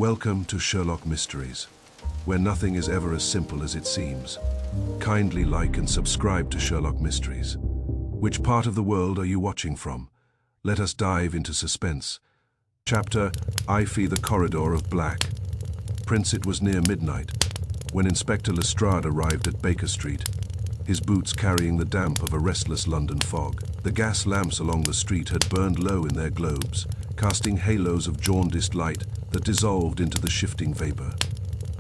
Welcome to Sherlock Mysteries, where nothing is ever as simple as it seems. Kindly like and subscribe to Sherlock Mysteries. Which part of the world are you watching from? Let us dive into suspense. Chapter, I Fee the Corridor of Black. Prince, it was near midnight when Inspector Lestrade arrived at Baker Street, his boots carrying the damp of a restless London fog. The gas lamps along the street had burned low in their globes, casting halos of jaundiced light that dissolved into the shifting vapor.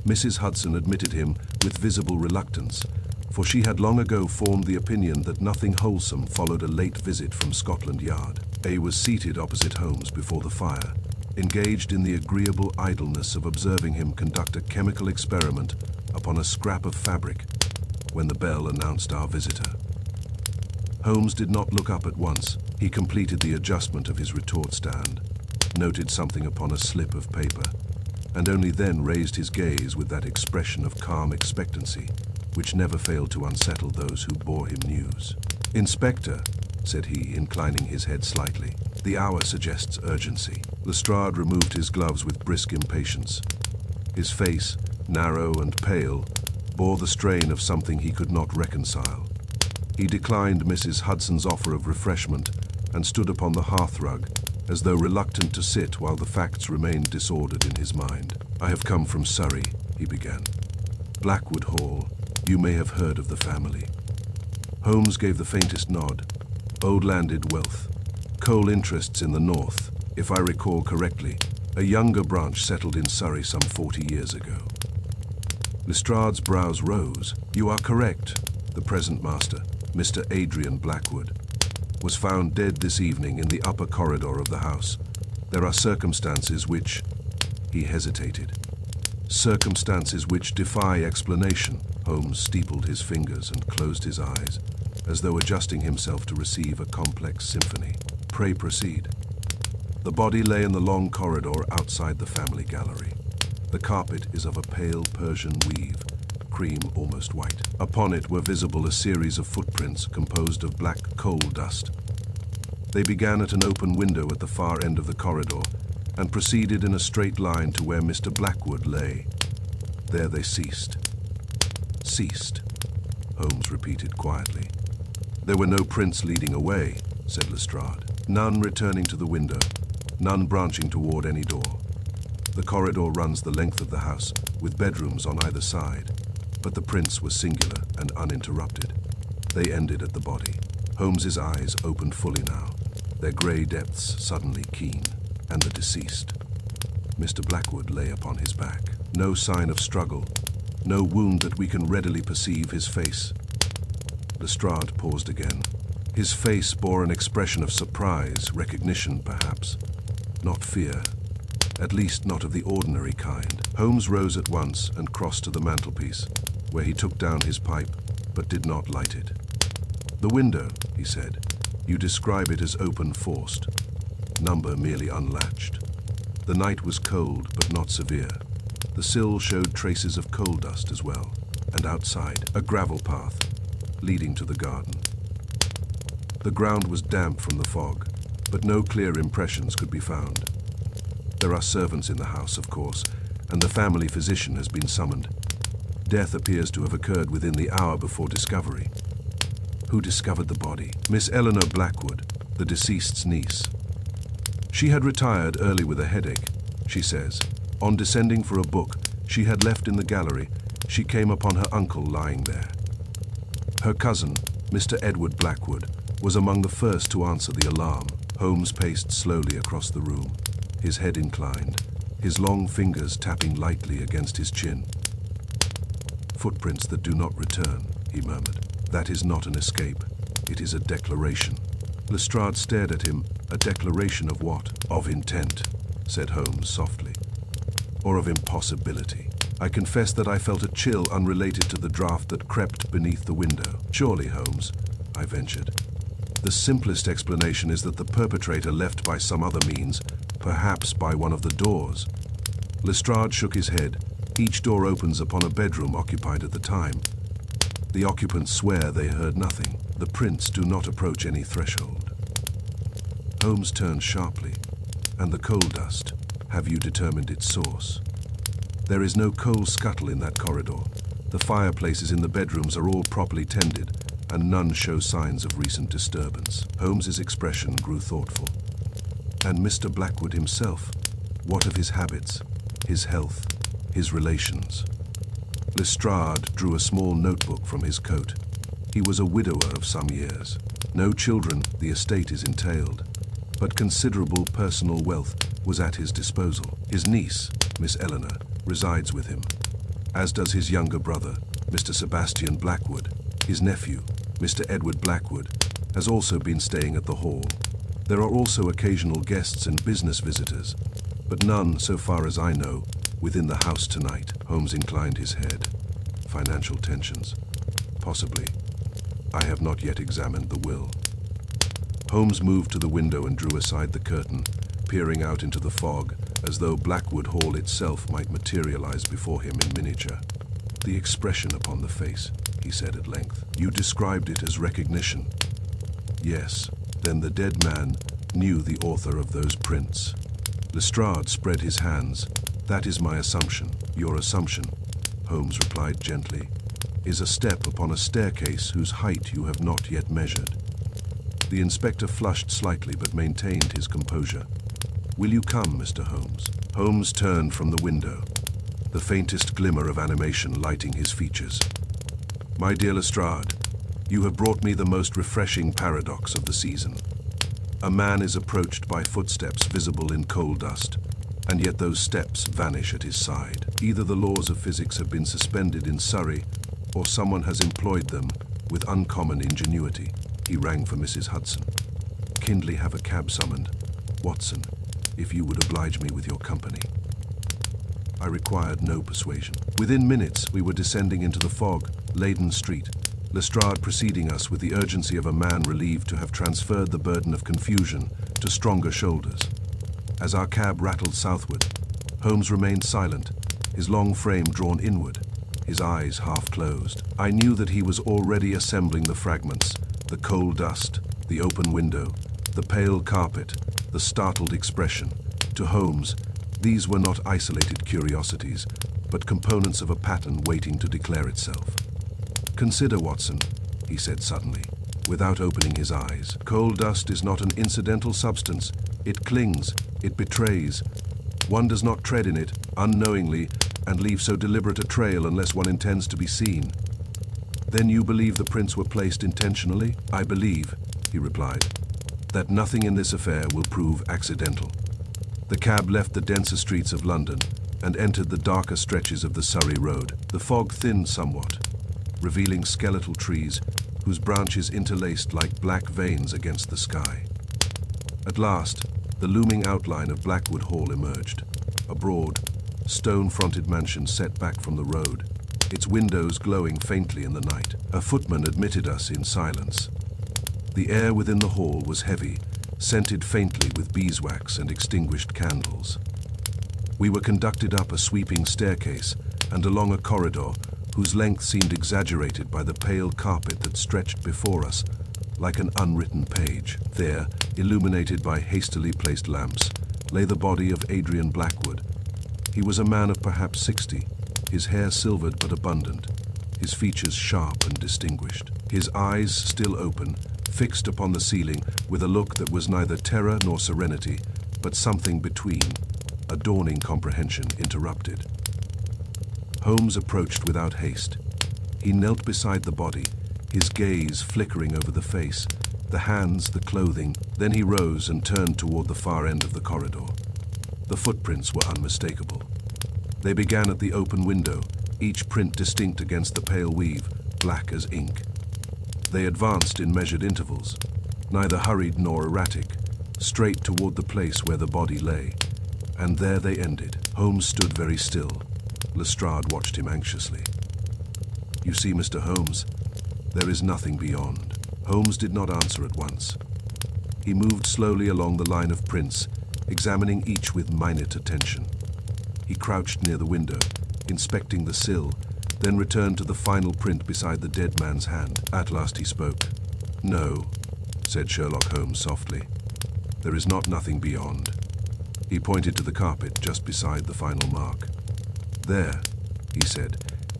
Mrs. Hudson admitted him with visible reluctance, for she had long ago formed the opinion that nothing wholesome followed a late visit from Scotland Yard. A was seated opposite Holmes before the fire, engaged in the agreeable idleness of observing him conduct a chemical experiment upon a scrap of fabric, when the bell announced our visitor. Holmes did not look up at once. He completed the adjustment of his retort stand, noted something upon a slip of paper, and only then raised his gaze with that expression of calm expectancy which never failed to unsettle those who bore him news. "Inspector," said he, inclining his head slightly, "the hour suggests urgency." Lestrade removed his gloves with brisk impatience. His face, narrow and pale, bore the strain of something he could not reconcile. He declined Mrs. Hudson's offer of refreshment and stood upon the hearthrug, as though reluctant to sit while the facts remained disordered in his mind. "I have come from Surrey," he began. "Blackwood Hall. You may have heard of the family." Holmes gave the faintest nod. "Old landed wealth. Coal interests in the north. If I recall correctly, a younger branch settled in Surrey some 40 years ago." Lestrade's brows rose. "You are correct. The present master, Mr. Adrian Blackwood, was found dead this evening in the upper corridor of the house. There are circumstances which—" He hesitated. "Circumstances which defy explanation." Holmes steepled his fingers and closed his eyes, as though adjusting himself to receive a complex symphony. "Pray proceed." "The body lay in the long corridor outside the family gallery. The carpet is of a pale Persian weave, cream almost white. Upon it were visible a series of footprints composed of black coal dust. They began at an open window at the far end of the corridor and proceeded in a straight line to where Mr. Blackwood lay. There they ceased." "Ceased," Holmes repeated quietly. "There were no prints leading away," said Lestrade. "None returning to the window, none branching toward any door. The corridor runs the length of the house, with bedrooms on either side, but the prints were singular and uninterrupted. They ended at the body." Holmes's eyes opened fully now, their grey depths suddenly keen. "And the deceased?" Mr. Blackwood lay upon his back. No sign of struggle, no wound that we can readily perceive his face. Lestrade paused again. His face bore an expression of surprise, recognition perhaps, not fear. At least not of the ordinary kind. Holmes rose at once and crossed to the mantelpiece, where he took down his pipe, but did not light it. "The window," he said. "You describe it as open-forced. Number merely unlatched. The night was cold, but not severe. The sill showed traces of coal dust as well, and outside, a gravel path leading to the garden. The ground was damp from the fog, but no clear impressions could be found. There are servants in the house, of course, and the family physician has been summoned. Death appears to have occurred within the hour before discovery." "Who discovered the body?" "Miss Eleanor Blackwood, the deceased's niece. She had retired early with a headache, she says. On descending for a book she had left in the gallery, she came upon her uncle lying there. Her cousin, Mr. Edward Blackwood, was among the first to answer the alarm." Holmes paced slowly across the room, his head inclined, his long fingers tapping lightly against his chin. "Footprints that do not return," he murmured. "That is not an escape. It is a declaration." Lestrade stared at him. "A declaration of what?" "Of intent," said Holmes softly. "Or of impossibility." I confess that I felt a chill unrelated to the draught that crept beneath the window. "Surely, Holmes," I ventured. "The simplest explanation is that the perpetrator left by some other means, perhaps by one of the doors." Lestrade shook his head. "Each door opens upon a bedroom occupied at the time. The occupants swear they heard nothing. The prints do not approach any threshold." Holmes turned sharply. "And the coal dust? Have you determined its source?" There is no coal scuttle in that corridor. The fireplaces in the bedrooms are all properly tended, and none show signs of recent disturbance. Holmes's expression grew thoughtful. And Mr. Blackwood himself, what of his habits, his health, his relations? Lestrade drew a small notebook from his coat. He was a widower of some years. No children, the estate is entailed, but considerable personal wealth was at his disposal. His niece, Miss Eleanor, resides with him, as does his younger brother, Mr. Sebastian Blackwood. His nephew, Mr. Edward Blackwood, has also been staying at the Hall. There are also occasional guests and business visitors, but none, so far as I know, within the house tonight. Holmes inclined his head. Financial tensions. Possibly. I have not yet examined the will. Holmes moved to the window and drew aside the curtain, peering out into the fog, as though Blackwood Hall itself might materialize before him in miniature. The expression upon the face, he said at length. You described it as recognition. Yes, then the dead man knew the author of those prints. Lestrade spread his hands. That is my assumption. Your assumption, Holmes replied gently, is a step upon a staircase whose height you have not yet measured. The inspector flushed slightly but maintained his composure. Will you come, Mr. Holmes? Holmes turned from the window, the faintest glimmer of animation lighting his features. My dear Lestrade, you have brought me the most refreshing paradox of the season. A man is approached by footsteps visible in coal dust, and yet those steps vanish at his side. Either the laws of physics have been suspended in Surrey, or someone has employed them with uncommon ingenuity. He rang for Mrs. Hudson. Kindly have a cab summoned. Watson, if you would oblige me with your company. I required no persuasion. Within minutes, we were descending into the fog-laden street, Lestrade preceding us with the urgency of a man relieved to have transferred the burden of confusion to stronger shoulders. As our cab rattled southward, Holmes remained silent, his long frame drawn inward, his eyes half closed. I knew that he was already assembling the fragments, the coal dust, the open window, the pale carpet, the startled expression. To Holmes, these were not isolated curiosities, but components of a pattern waiting to declare itself. Consider, Watson, he said suddenly, without opening his eyes. Coal dust is not an incidental substance. It clings, it betrays. One does not tread in it, unknowingly, and leave so deliberate a trail unless one intends to be seen. Then you believe the prints were placed intentionally? I believe, he replied, that nothing in this affair will prove accidental. The cab left the denser streets of London and entered the darker stretches of the Surrey Road. The fog thinned somewhat, revealing skeletal trees whose branches interlaced like black veins against the sky. At last, the looming outline of Blackwood Hall emerged, a broad, stone-fronted mansion set back from the road, its windows glowing faintly in the night. A footman admitted us in silence. The air within the hall was heavy, scented faintly with beeswax and extinguished candles. We were conducted up a sweeping staircase and along a corridor whose length seemed exaggerated by the pale carpet that stretched before us like an unwritten page. There, illuminated by hastily placed lamps, lay the body of Adrian Blackwood. He was a man of perhaps 60, his hair silvered but abundant, his features sharp and distinguished, his eyes still open, fixed upon the ceiling with a look that was neither terror nor serenity, but something between, a dawning comprehension interrupted. Holmes approached without haste. He knelt beside the body, his gaze flickering over the face, the hands, the clothing. Then he rose and turned toward the far end of the corridor. The footprints were unmistakable. They began at the open window, each print distinct against the pale weave, black as ink. They advanced in measured intervals, neither hurried nor erratic, straight toward the place where the body lay. And there they ended. Holmes stood very still. Lestrade watched him anxiously. You see, Mr. Holmes, there is nothing beyond. Holmes did not answer at once. He moved slowly along the line of prints, examining each with minute attention. He crouched near the window, inspecting the sill, then returned to the final print beside the dead man's hand. At last he spoke. No, said Sherlock Holmes softly. There is nothing beyond. He pointed to the carpet just beside the final mark. "There," he said,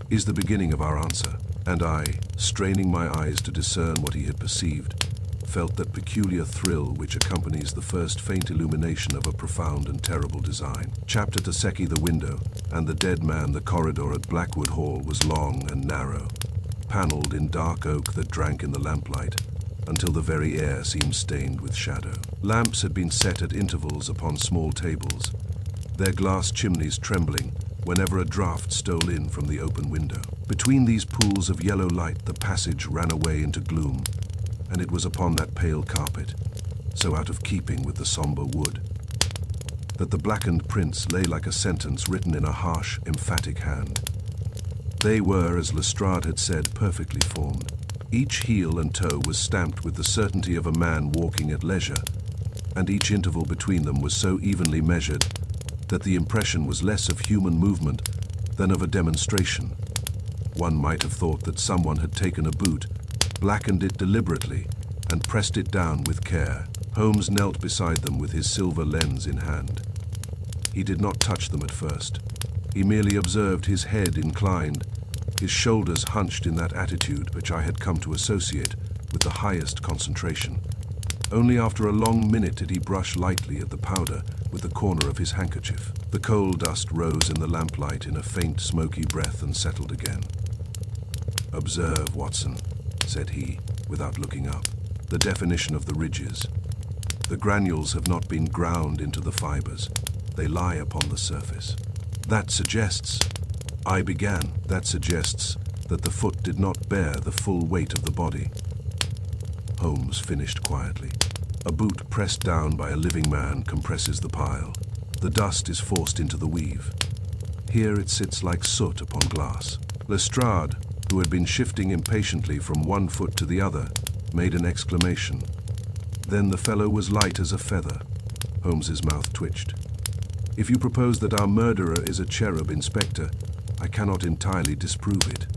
"is the beginning of our answer." And I, straining my eyes to discern what he had perceived, felt that peculiar thrill which accompanies the first faint illumination of a profound and terrible design. Chapter Taseki, the window, and the dead man, the corridor at Blackwood Hall, was long and narrow, panelled in dark oak that drank in the lamplight, until the very air seemed stained with shadow. Lamps had been set at intervals upon small tables, their glass chimneys trembling whenever a draught stole in from the open window. Between these pools of yellow light the passage ran away into gloom, and it was upon that pale carpet, so out of keeping with the somber wood, that the blackened prints lay like a sentence written in a harsh, emphatic hand. They were, as Lestrade had said, perfectly formed. Each heel and toe was stamped with the certainty of a man walking at leisure, and each interval between them was so evenly measured that the impression was less of human movement than of a demonstration. One might have thought that someone had taken a boot, blackened it deliberately, and pressed it down with care. Holmes knelt beside them with his silver lens in hand. He did not touch them at first. He merely observed his head inclined, his shoulders hunched in that attitude which I had come to associate with the highest concentration. Only after a long minute did he brush lightly at the powder with the corner of his handkerchief. The coal dust rose in the lamplight in a faint, smoky breath and settled again. "Observe, Watson," said he, without looking up, "the definition of the ridges. The granules have not been ground into the fibers. They lie upon the surface. That suggests," I began, "that suggests that the foot did not bear the full weight of the body." Holmes finished quietly. "A boot pressed down by a living man compresses the pile. The dust is forced into the weave. Here it sits like soot upon glass." Lestrade, who had been shifting impatiently from one foot to the other, made an exclamation. "Then the fellow was light as a feather." Holmes's mouth twitched. "If you propose that our murderer is a cherub, Inspector, I cannot entirely disprove it."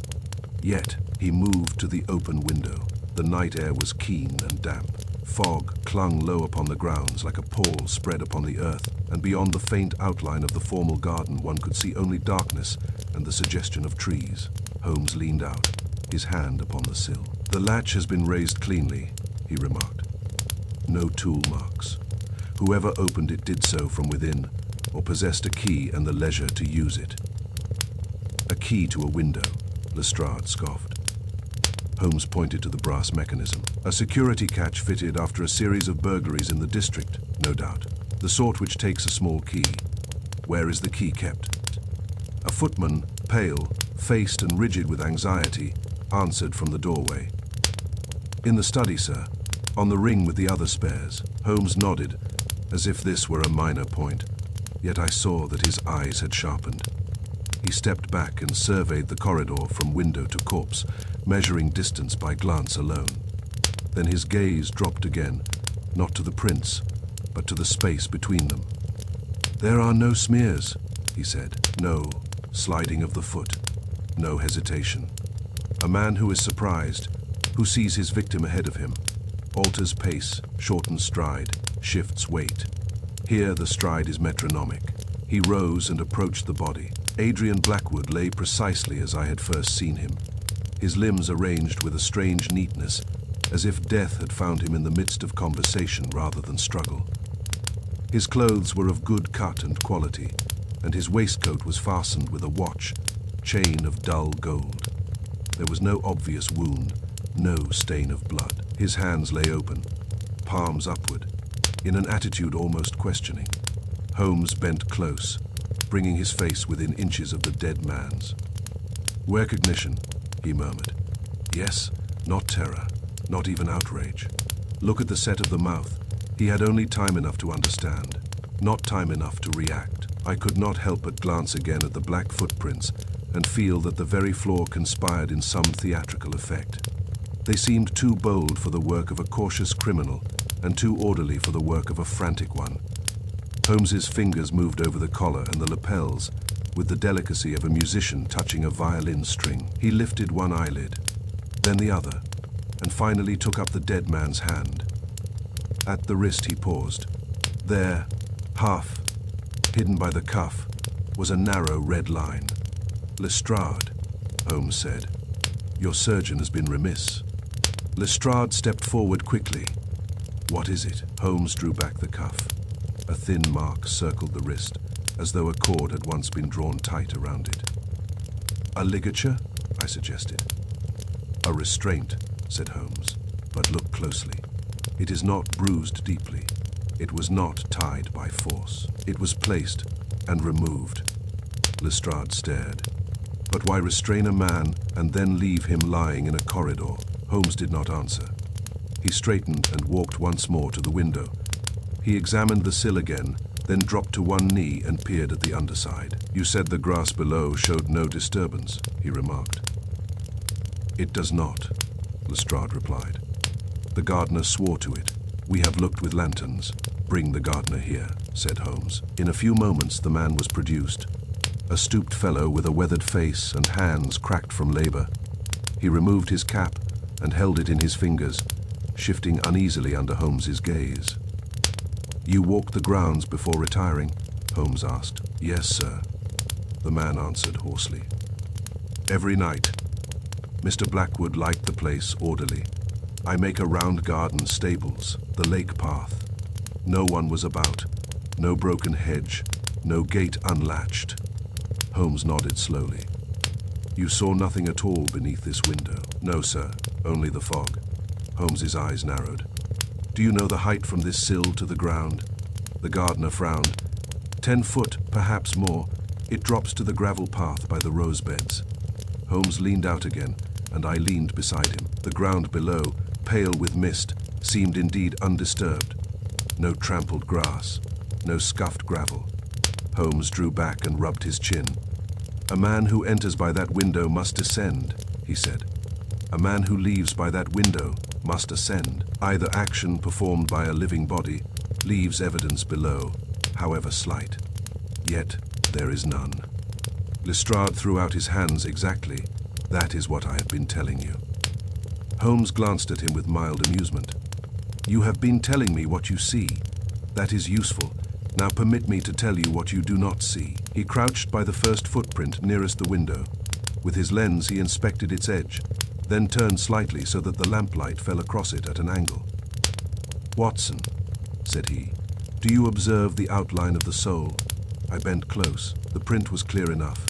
Yet he moved to the open window. The night air was keen and damp. Fog clung low upon the grounds like a pall spread upon the earth, and beyond the faint outline of the formal garden one could see only darkness and the suggestion of trees. Holmes leaned out, his hand upon the sill. "The latch has been raised cleanly," he remarked. "No tool marks. Whoever opened it did so from within, or possessed a key and the leisure to use it." "A key to a window," Lestrade scoffed. Holmes pointed to the brass mechanism. "A security catch fitted after a series of burglaries in the district, no doubt. The sort which takes a small key. Where is the key kept?" A footman, pale, faced and rigid with anxiety, answered from the doorway. "In the study, sir, on the ring with the other spares." Holmes nodded, as if this were a minor point, yet I saw that his eyes had sharpened. He stepped back and surveyed the corridor from window to corpse, measuring distance by glance alone. Then his gaze dropped again, not to the prints, but to the space between them. "There are no smears," he said. "No sliding of the foot, no hesitation. A man who is surprised, who sees his victim ahead of him, alters pace, shortens stride, shifts weight. Here the stride is metronomic." He rose and approached the body. Adrian Blackwood lay precisely as I had first seen him, his limbs arranged with a strange neatness, as if death had found him in the midst of conversation rather than struggle. His clothes were of good cut and quality, and his waistcoat was fastened with a watch, chain of dull gold. There was no obvious wound, no stain of blood. His hands lay open, palms upward, in an attitude almost questioning. Holmes bent close, bringing his face within inches of the dead man's. "Recognition," he murmured. "Yes, not terror, not even outrage. Look at the set of the mouth." He had only time enough to understand, not time enough to react. I could not help but glance again at the black footprints and feel that the very floor conspired in some theatrical effect. They seemed too bold for the work of a cautious criminal and too orderly for the work of a frantic one. Holmes's fingers moved over the collar and the lapels with the delicacy of a musician touching a violin string. He lifted one eyelid, then the other, and finally took up the dead man's hand. At the wrist he paused. There, half hidden by the cuff, was a narrow red line. "Lestrade," Holmes said. "Your surgeon has been remiss." Lestrade stepped forward quickly. "What is it?" Holmes drew back the cuff. A thin mark circled the wrist, as though a cord had once been drawn tight around it. "A ligature?" I suggested. "A restraint," said Holmes, "but look closely. It is not bruised deeply. It was not tied by force. It was placed and removed." Lestrade stared. "But why restrain a man and then leave him lying in a corridor?" Holmes did not answer. He straightened and walked once more to the window. He examined the sill again, then dropped to one knee and peered at the underside. "You said the grass below showed no disturbance," he remarked. "It does not," Lestrade replied. "The gardener swore to it. We have looked with lanterns." "Bring the gardener here," said Holmes. In a few moments the man was produced, a stooped fellow with a weathered face and hands cracked from labor. He removed his cap and held it in his fingers, shifting uneasily under Holmes's gaze. "You walked the grounds before retiring?" Holmes asked. "Yes, sir," the man answered hoarsely. "Every night. Mr. Blackwood liked the place orderly. I make a round garden, stables, the lake path. No one was about, no broken hedge, no gate unlatched." Holmes nodded slowly. "You saw nothing at all beneath this window?" "No, sir, only the fog." Holmes's eyes narrowed. "Do you know the height from this sill to the ground?" The gardener frowned. 10 foot, perhaps more. It drops to the gravel path by the rose beds." Holmes leaned out again, and I leaned beside him. The ground below, pale with mist, seemed indeed undisturbed. No trampled grass, no scuffed gravel. Holmes drew back and rubbed his chin. "A man who enters by that window must descend," he said. "A man who leaves by that window must ascend. Either action performed by a living body leaves evidence below, however slight. Yet there is none." Lestrade threw out his hands. "Exactly. That is what I have been telling you." Holmes glanced at him with mild amusement. "You have been telling me what you see. That is useful. Now permit me to tell you what you do not see." He crouched by the first footprint nearest the window. With his lens he inspected its edge, then turned slightly so that the lamplight fell across it at an angle. "Watson," said he, "do you observe the outline of the sole?" I bent close. The print was clear enough.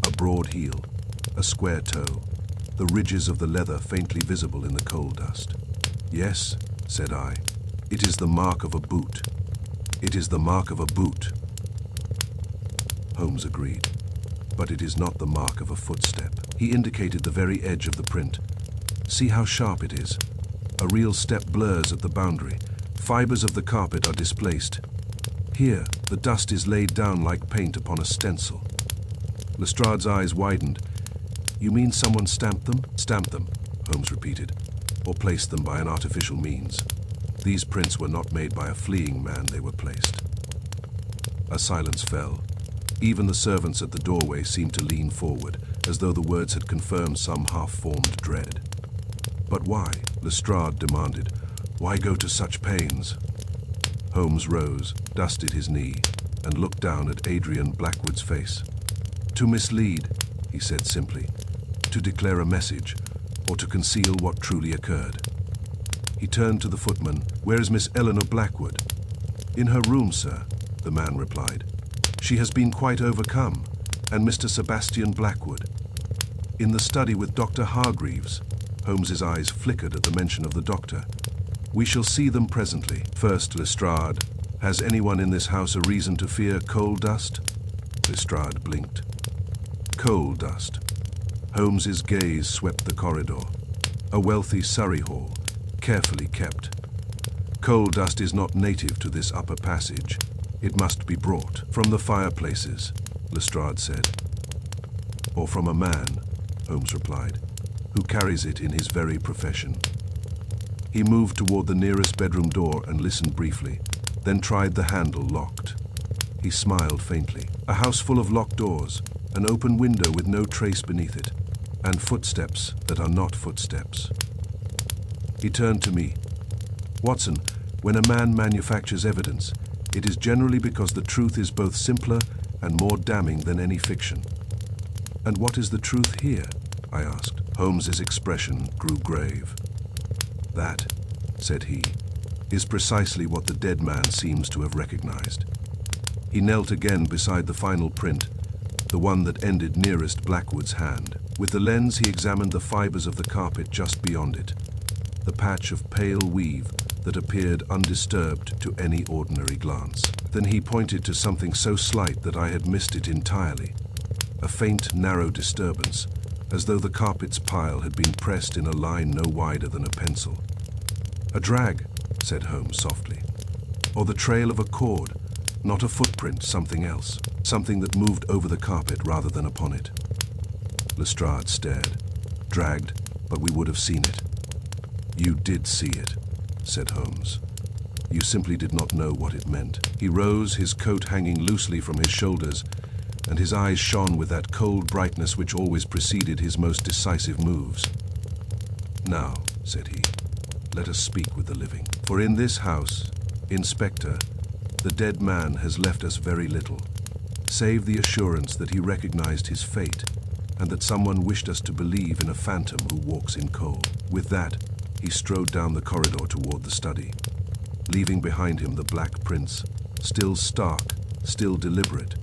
A broad heel, a square toe, the ridges of the leather faintly visible in the coal dust. "Yes," said I, "it is the mark of a boot. It is the mark of a boot." Holmes agreed. "But it is not the mark of a footstep." He indicated the very edge of the print. "See how sharp it is. A real step blurs at the boundary. Fibers of the carpet are displaced. Here, the dust is laid down like paint upon a stencil." Lestrade's eyes widened. "You mean someone stamped them?" "Stamped them," Holmes repeated, "or placed them by an artificial means. These prints were not made by a fleeing man, they were placed." A silence fell. Even the servants at the doorway seemed to lean forward, as though the words had confirmed some half-formed dread. "But why?" Lestrade demanded. "Why go to such pains?" Holmes rose, dusted his knee, and looked down at Adrian Blackwood's face. "To mislead," he said simply, "to declare a message, or to conceal what truly occurred." He turned to the footman. "Where is Miss Eleanor Blackwood?" "In her room, sir," the man replied. "She has been quite overcome, and Mr. Sebastian Blackwood." "In the study with Dr. Hargreaves." Holmes's eyes flickered at the mention of the doctor. "We shall see them presently. First, Lestrade, has anyone in this house a reason to fear coal dust?" Lestrade blinked. "Coal dust." Holmes's gaze swept the corridor. A wealthy Surrey hall, carefully kept. "Coal dust is not native to this upper passage. It must be brought from the fireplaces," Lestrade said. "Or from a man," Holmes replied, "who carries it in his very profession." He moved toward the nearest bedroom door and listened briefly, then tried the handle locked. He smiled faintly. A house full of locked doors, an open window with no trace beneath it, and footsteps that are not footsteps. He turned to me. "Watson, when a man manufactures evidence, it is generally because the truth is both simpler and more damning than any fiction. "And what is the truth here?" I asked. Holmes's expression grew grave. "That," said he, "is precisely what the dead man seems to have recognized." He knelt again beside the final print, the one that ended nearest Blackwood's hand. With the lens he examined the fibers of the carpet just beyond it, the patch of pale weave that appeared undisturbed to any ordinary glance. Then he pointed to something so slight that I had missed it entirely, a faint, narrow disturbance, as though the carpet's pile had been pressed in a line no wider than a pencil. "A drag," said Holmes softly. "Or the trail of a cord, not a footprint, something else. Something that moved over the carpet rather than upon it." Lestrade stared. "Dragged, but we would have seen it." "You did see it," said Holmes. "You simply did not know what it meant." He rose, his coat hanging loosely from his shoulders, and his eyes shone with that cold brightness which always preceded his most decisive moves. "Now," said he, "let us speak with the living. For in this house, Inspector, the dead man has left us very little, save the assurance that he recognized his fate, and that someone wished us to believe in a phantom who walks in coal." With that, he strode down the corridor toward the study, leaving behind him the black prints, still stark, still deliberate,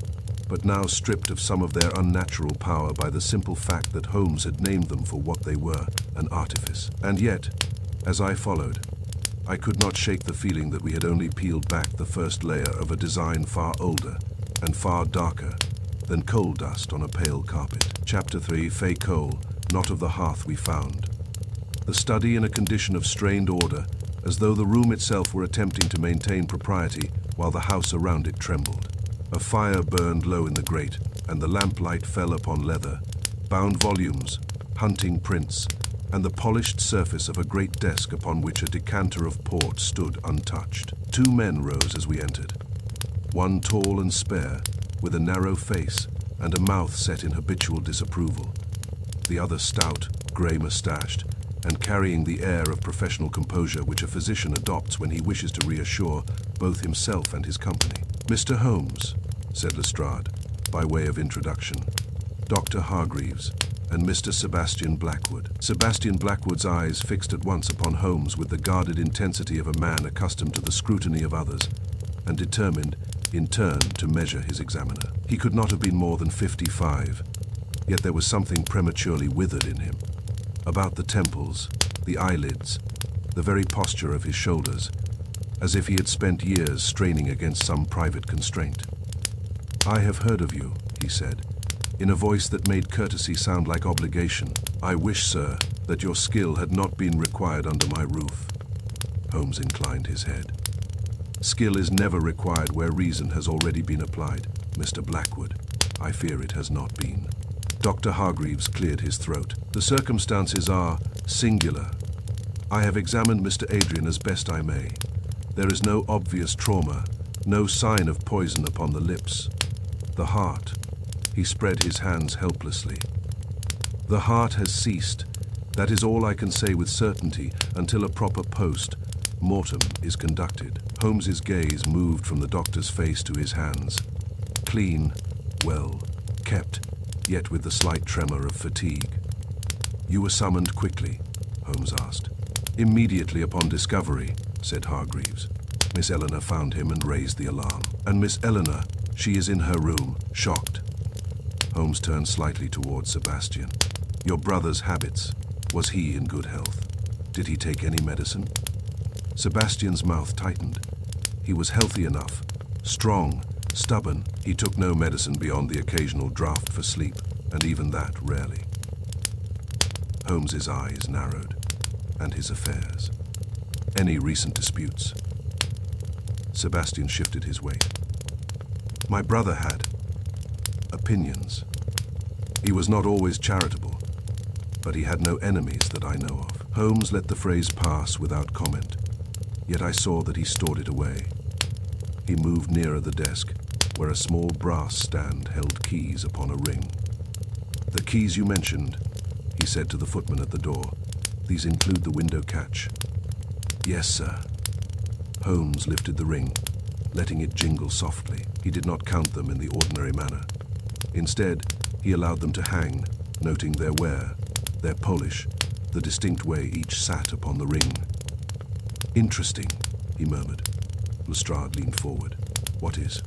but now stripped of some of their unnatural power by the simple fact that Holmes had named them for what they were, an artifice. And yet, as I followed, I could not shake the feeling that we had only peeled back the first layer of a design far older and far darker than coal dust on a pale carpet. Chapter 3, Fey Coal, Not of the Hearth We Found. The study in a condition of strained order, as though the room itself were attempting to maintain propriety while the house around it trembled. A fire burned low in the grate, and the lamplight fell upon leather, bound volumes, hunting prints, and the polished surface of a great desk upon which a decanter of port stood untouched. Two men rose as we entered, one tall and spare, with a narrow face and a mouth set in habitual disapproval, the other stout, grey-moustached, and carrying the air of professional composure which a physician adopts when he wishes to reassure both himself and his company. "Mr. Holmes," said Lestrade, by way of introduction, "Dr. Hargreaves, and Mr. Sebastian Blackwood." Sebastian Blackwood's eyes fixed at once upon Holmes with the guarded intensity of a man accustomed to the scrutiny of others, and determined, in turn, to measure his examiner. He could not have been more than 55, yet there was something prematurely withered in him. About the temples, the eyelids, the very posture of his shoulders, as if he had spent years straining against some private constraint. "I have heard of you," he said, in a voice that made courtesy sound like obligation. "I wish, sir, that your skill had not been required under my roof." Holmes inclined his head. "Skill is never required where reason has already been applied, Mr. Blackwood. I fear it has not been." Dr. Hargreaves cleared his throat. "The circumstances are singular. I have examined Mr. Adrian as best I may. There is no obvious trauma, no sign of poison upon the lips. The heart," he spread his hands helplessly. "The heart has ceased. That is all I can say with certainty until a proper post-mortem is conducted." Holmes's gaze moved from the doctor's face to his hands. Clean, well kept, yet with the slight tremor of fatigue. "You were summoned quickly?" Holmes asked. "Immediately upon discovery," said Hargreaves. "Miss Eleanor found him and raised the alarm." "And Miss Eleanor, she is in her room, shocked." Holmes turned slightly towards Sebastian. "Your brother's habits. Was he in good health? Did he take any medicine?" Sebastian's mouth tightened. He was healthy enough, strong, stubborn. He took no medicine beyond the occasional draught for sleep, and even that rarely. Holmes's eyes narrowed. "And his affairs? Any recent disputes?" Sebastian shifted his weight. "My brother had opinions. He was not always charitable, but he had no enemies that I know of." Holmes let the phrase pass without comment, yet I saw that he stored it away. He moved nearer the desk, where a small brass stand held keys upon a ring. "The keys you mentioned," he said to the footman at the door. "These include the window catch." "Yes, sir." Holmes lifted the ring, letting it jingle softly. He did not count them in the ordinary manner. Instead, he allowed them to hang, noting their wear, their polish, the distinct way each sat upon the ring. "Interesting," he murmured. Lestrade leaned forward. "What is?"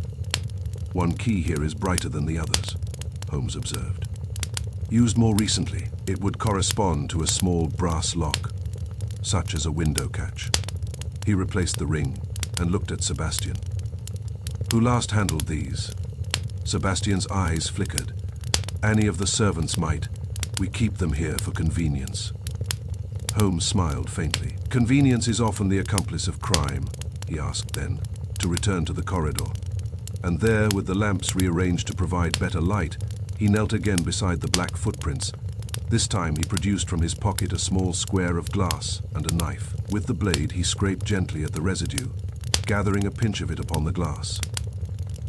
"One key here is brighter than the others," Holmes observed. "Used more recently, it would correspond to a small brass lock, such as a window catch." He replaced the ring and looked at Sebastian. "Who last handled these?" Sebastian's eyes flickered. "Any of the servants might. We keep them here for convenience." Holmes smiled faintly. "Convenience is often the accomplice of crime," he asked then, to return to the corridor. And there, with the lamps rearranged to provide better light, he knelt again beside the black footprints. This time he produced from his pocket a small square of glass and a knife. With the blade he scraped gently at the residue, gathering a pinch of it upon the glass.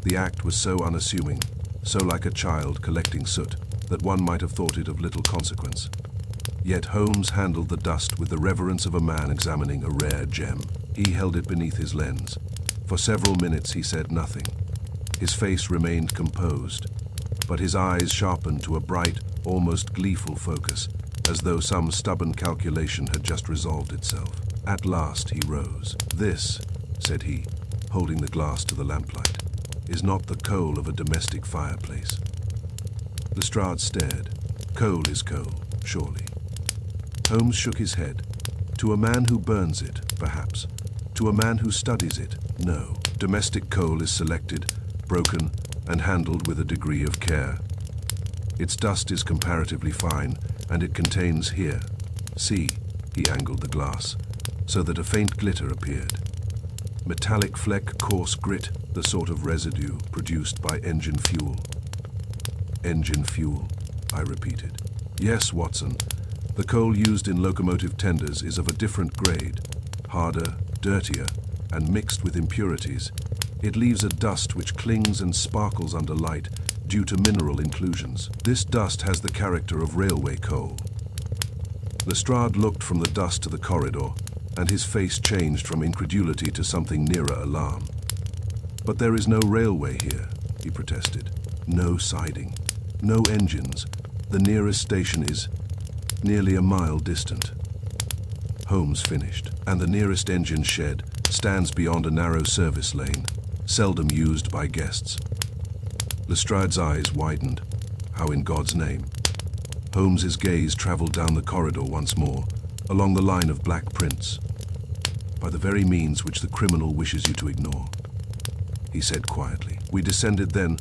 The act was so unassuming, so like a child collecting soot, that one might have thought it of little consequence. Yet Holmes handled the dust with the reverence of a man examining a rare gem. He held it beneath his lens. For several minutes he said nothing. His face remained composed, but his eyes sharpened to a bright, almost gleeful focus, as though some stubborn calculation had just resolved itself. At last he rose. "This," said he, holding the glass to the lamplight, "is not the coal of a domestic fireplace." Lestrade stared. "Coal is coal, surely." Holmes shook his head. "To a man who burns it, perhaps. To a man who studies it, no. Domestic coal is selected, broken, and handled with a degree of care. Its dust is comparatively fine, and it contains here. See," he angled the glass, so that a faint glitter appeared. "Metallic fleck, coarse grit, the sort of residue produced by engine fuel." "Engine fuel," I repeated. "Yes, Watson. The coal used in locomotive tenders is of a different grade, harder, dirtier, and mixed with impurities. It leaves a dust which clings and sparkles under light due to mineral inclusions. This dust has the character of railway coal." Lestrade looked from the dust to the corridor, and his face changed from incredulity to something nearer alarm. "But there is no railway here," he protested. "No siding, no engines. The nearest station is nearly a mile distant." Holmes finished. "And the nearest engine shed stands beyond a narrow service lane, seldom used by guests." Lestrade's eyes widened. "How in God's name?" Holmes's gaze traveled down the corridor once more, along the line of black prints. "By the very means which the criminal wishes you to ignore," he said quietly. We descended then,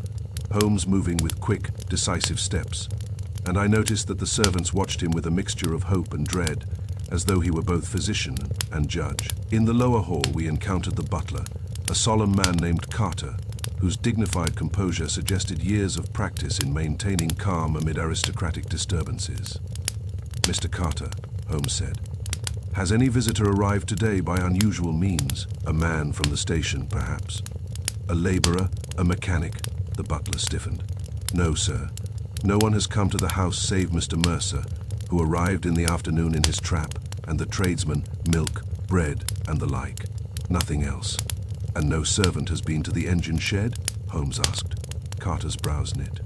Holmes moving with quick, decisive steps, and I noticed that the servants watched him with a mixture of hope and dread, as though he were both physician and judge. In the lower hall we encountered the butler, a solemn man named Carter, whose dignified composure suggested years of practice in maintaining calm amid aristocratic disturbances. "Mr. Carter," Holmes said, "has any visitor arrived today by unusual means? A man from the station, perhaps? A laborer, a mechanic?" The butler stiffened. "No, sir. No one has come to the house save Mr. Mercer, who arrived in the afternoon in his trap, and the tradesmen, milk, bread, and the like. Nothing else." "And no servant has been to the engine shed?" Holmes asked. Carter's brows knit.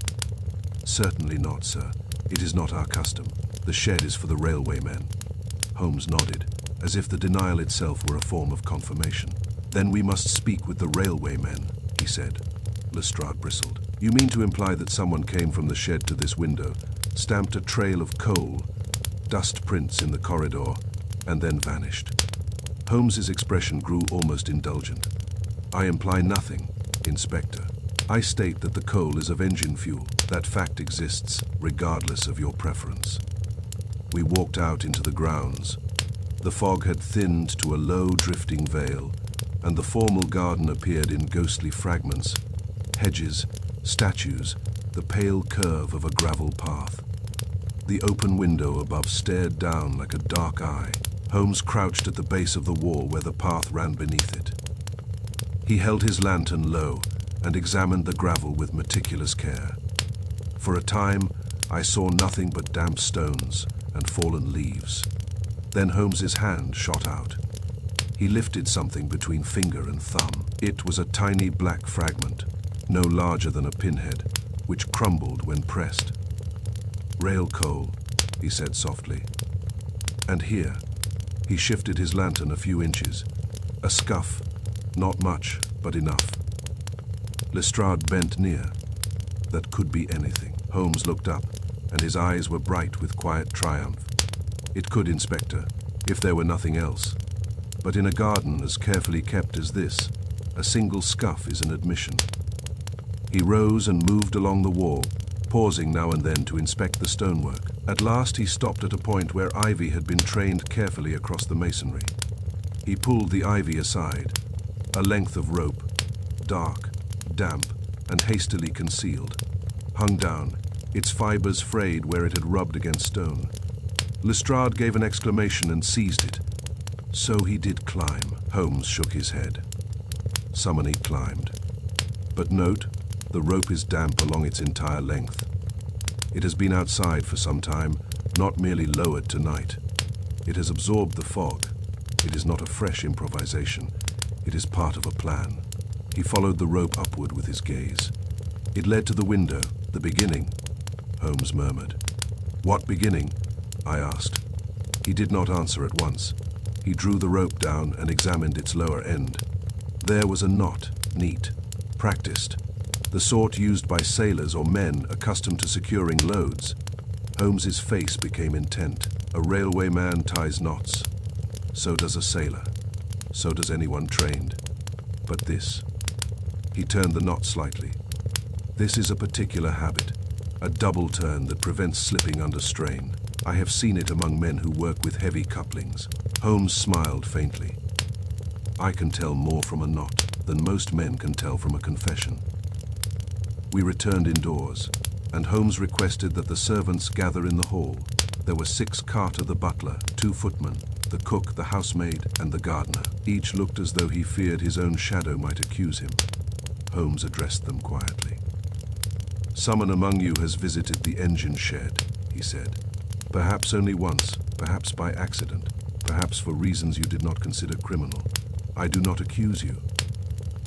"Certainly not, sir. It is not our custom. The shed is for the railway men." Holmes nodded, as if the denial itself were a form of confirmation. "Then we must speak with the railway men," he said. Lestrade bristled. "You mean to imply that someone came from the shed to this window, stamped a trail of coal, dust prints in the corridor, and then vanished?" Holmes's expression grew almost indulgent. "I imply nothing, Inspector. I state that the coal is of engine fuel. That fact exists, regardless of your preference." We walked out into the grounds. The fog had thinned to a low, drifting veil, and the formal garden appeared in ghostly fragments. Hedges, statues, the pale curve of a gravel path. The open window above stared down like a dark eye. Holmes crouched at the base of the wall where the path ran beneath it. He held his lantern low and examined the gravel with meticulous care. For a time, I saw nothing but damp stones and fallen leaves. Then Holmes's hand shot out. He lifted something between finger and thumb. It was a tiny black fragment, no larger than a pinhead, which crumbled when pressed. "Rail coal," he said softly. "And here," he shifted his lantern a few inches. "A scuff, not much, but enough." Lestrade bent near. "That could be anything." Holmes looked up, and his eyes were bright with quiet triumph. "It could, Inspector, if there were nothing else. But in a garden as carefully kept as this, a single scuff is an admission." He rose and moved along the wall, pausing now and then to inspect the stonework. At last he stopped at a point where ivy had been trained carefully across the masonry. He pulled the ivy aside, a length of rope, dark, damp, and hastily concealed, hung down, its fibers frayed where it had rubbed against stone. Lestrade gave an exclamation and seized it. "So he did climb." Holmes shook his head. Summoning climbed. "But note, the rope is damp along its entire length. It has been outside for some time, not merely lowered tonight. It has absorbed the fog. It is not a fresh improvisation. It is part of a plan." He followed the rope upward with his gaze. "It led to the window, the beginning," Holmes murmured. "What beginning?" I asked. He did not answer at once. He drew the rope down and examined its lower end. There was a knot, neat, practiced, the sort used by sailors or men accustomed to securing loads. Holmes's face became intent. A railway man ties knots. So does a sailor. So does anyone trained. But this. He turned the knot slightly. "This is a particular habit, a double turn that prevents slipping under strain. I have seen it among men who work with heavy couplings." Holmes smiled faintly. "I can tell more from a knot than most men can tell from a confession." We returned indoors, and Holmes requested that the servants gather in the hall. There were 6 Carter the butler, 2 footmen, the cook, the housemaid, and the gardener. Each looked as though he feared his own shadow might accuse him. Holmes addressed them quietly. "Someone among you has visited the engine shed," he said. "Perhaps only once, perhaps by accident, perhaps for reasons you did not consider criminal. I do not accuse you.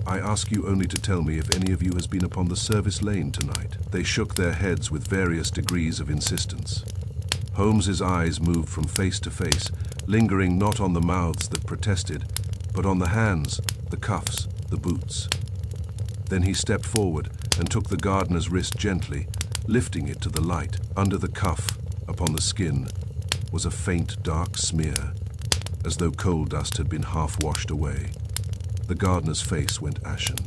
I ask you only to tell me if any of you has been upon the service lane tonight." They shook their heads with various degrees of insistence. Holmes's eyes moved from face to face, lingering not on the mouths that protested, but on the hands, the cuffs, the boots. Then he stepped forward and took the gardener's wrist gently, lifting it to the light. Under the cuff, upon the skin, was a faint dark smear, as though coal dust had been half washed away. The gardener's face went ashen.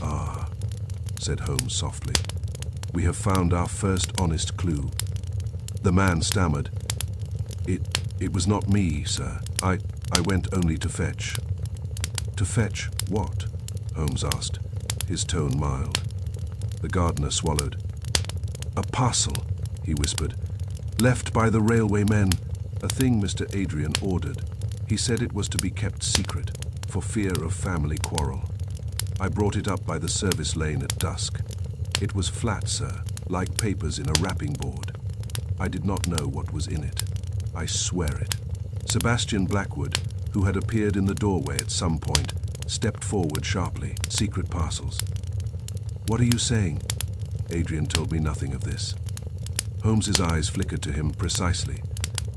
"Ah," said Holmes softly, "we have found our first honest clue." The man stammered. It was not me, sir. I went only to fetch." "To fetch what?" Holmes asked, his tone mild. The gardener swallowed. "A parcel," he whispered, "left by the railway men, a thing Mr. Adrian ordered. He said it was to be kept secret, for fear of family quarrel. I brought it up by the service lane at dusk. It was flat, sir, like papers in a wrapping board. I did not know what was in it. I swear it." Sebastian Blackwood, who had appeared in the doorway at some point, stepped forward sharply. "Secret parcels." "What are you saying?" "Adrian told me nothing of this." Holmes's eyes flickered to him precisely.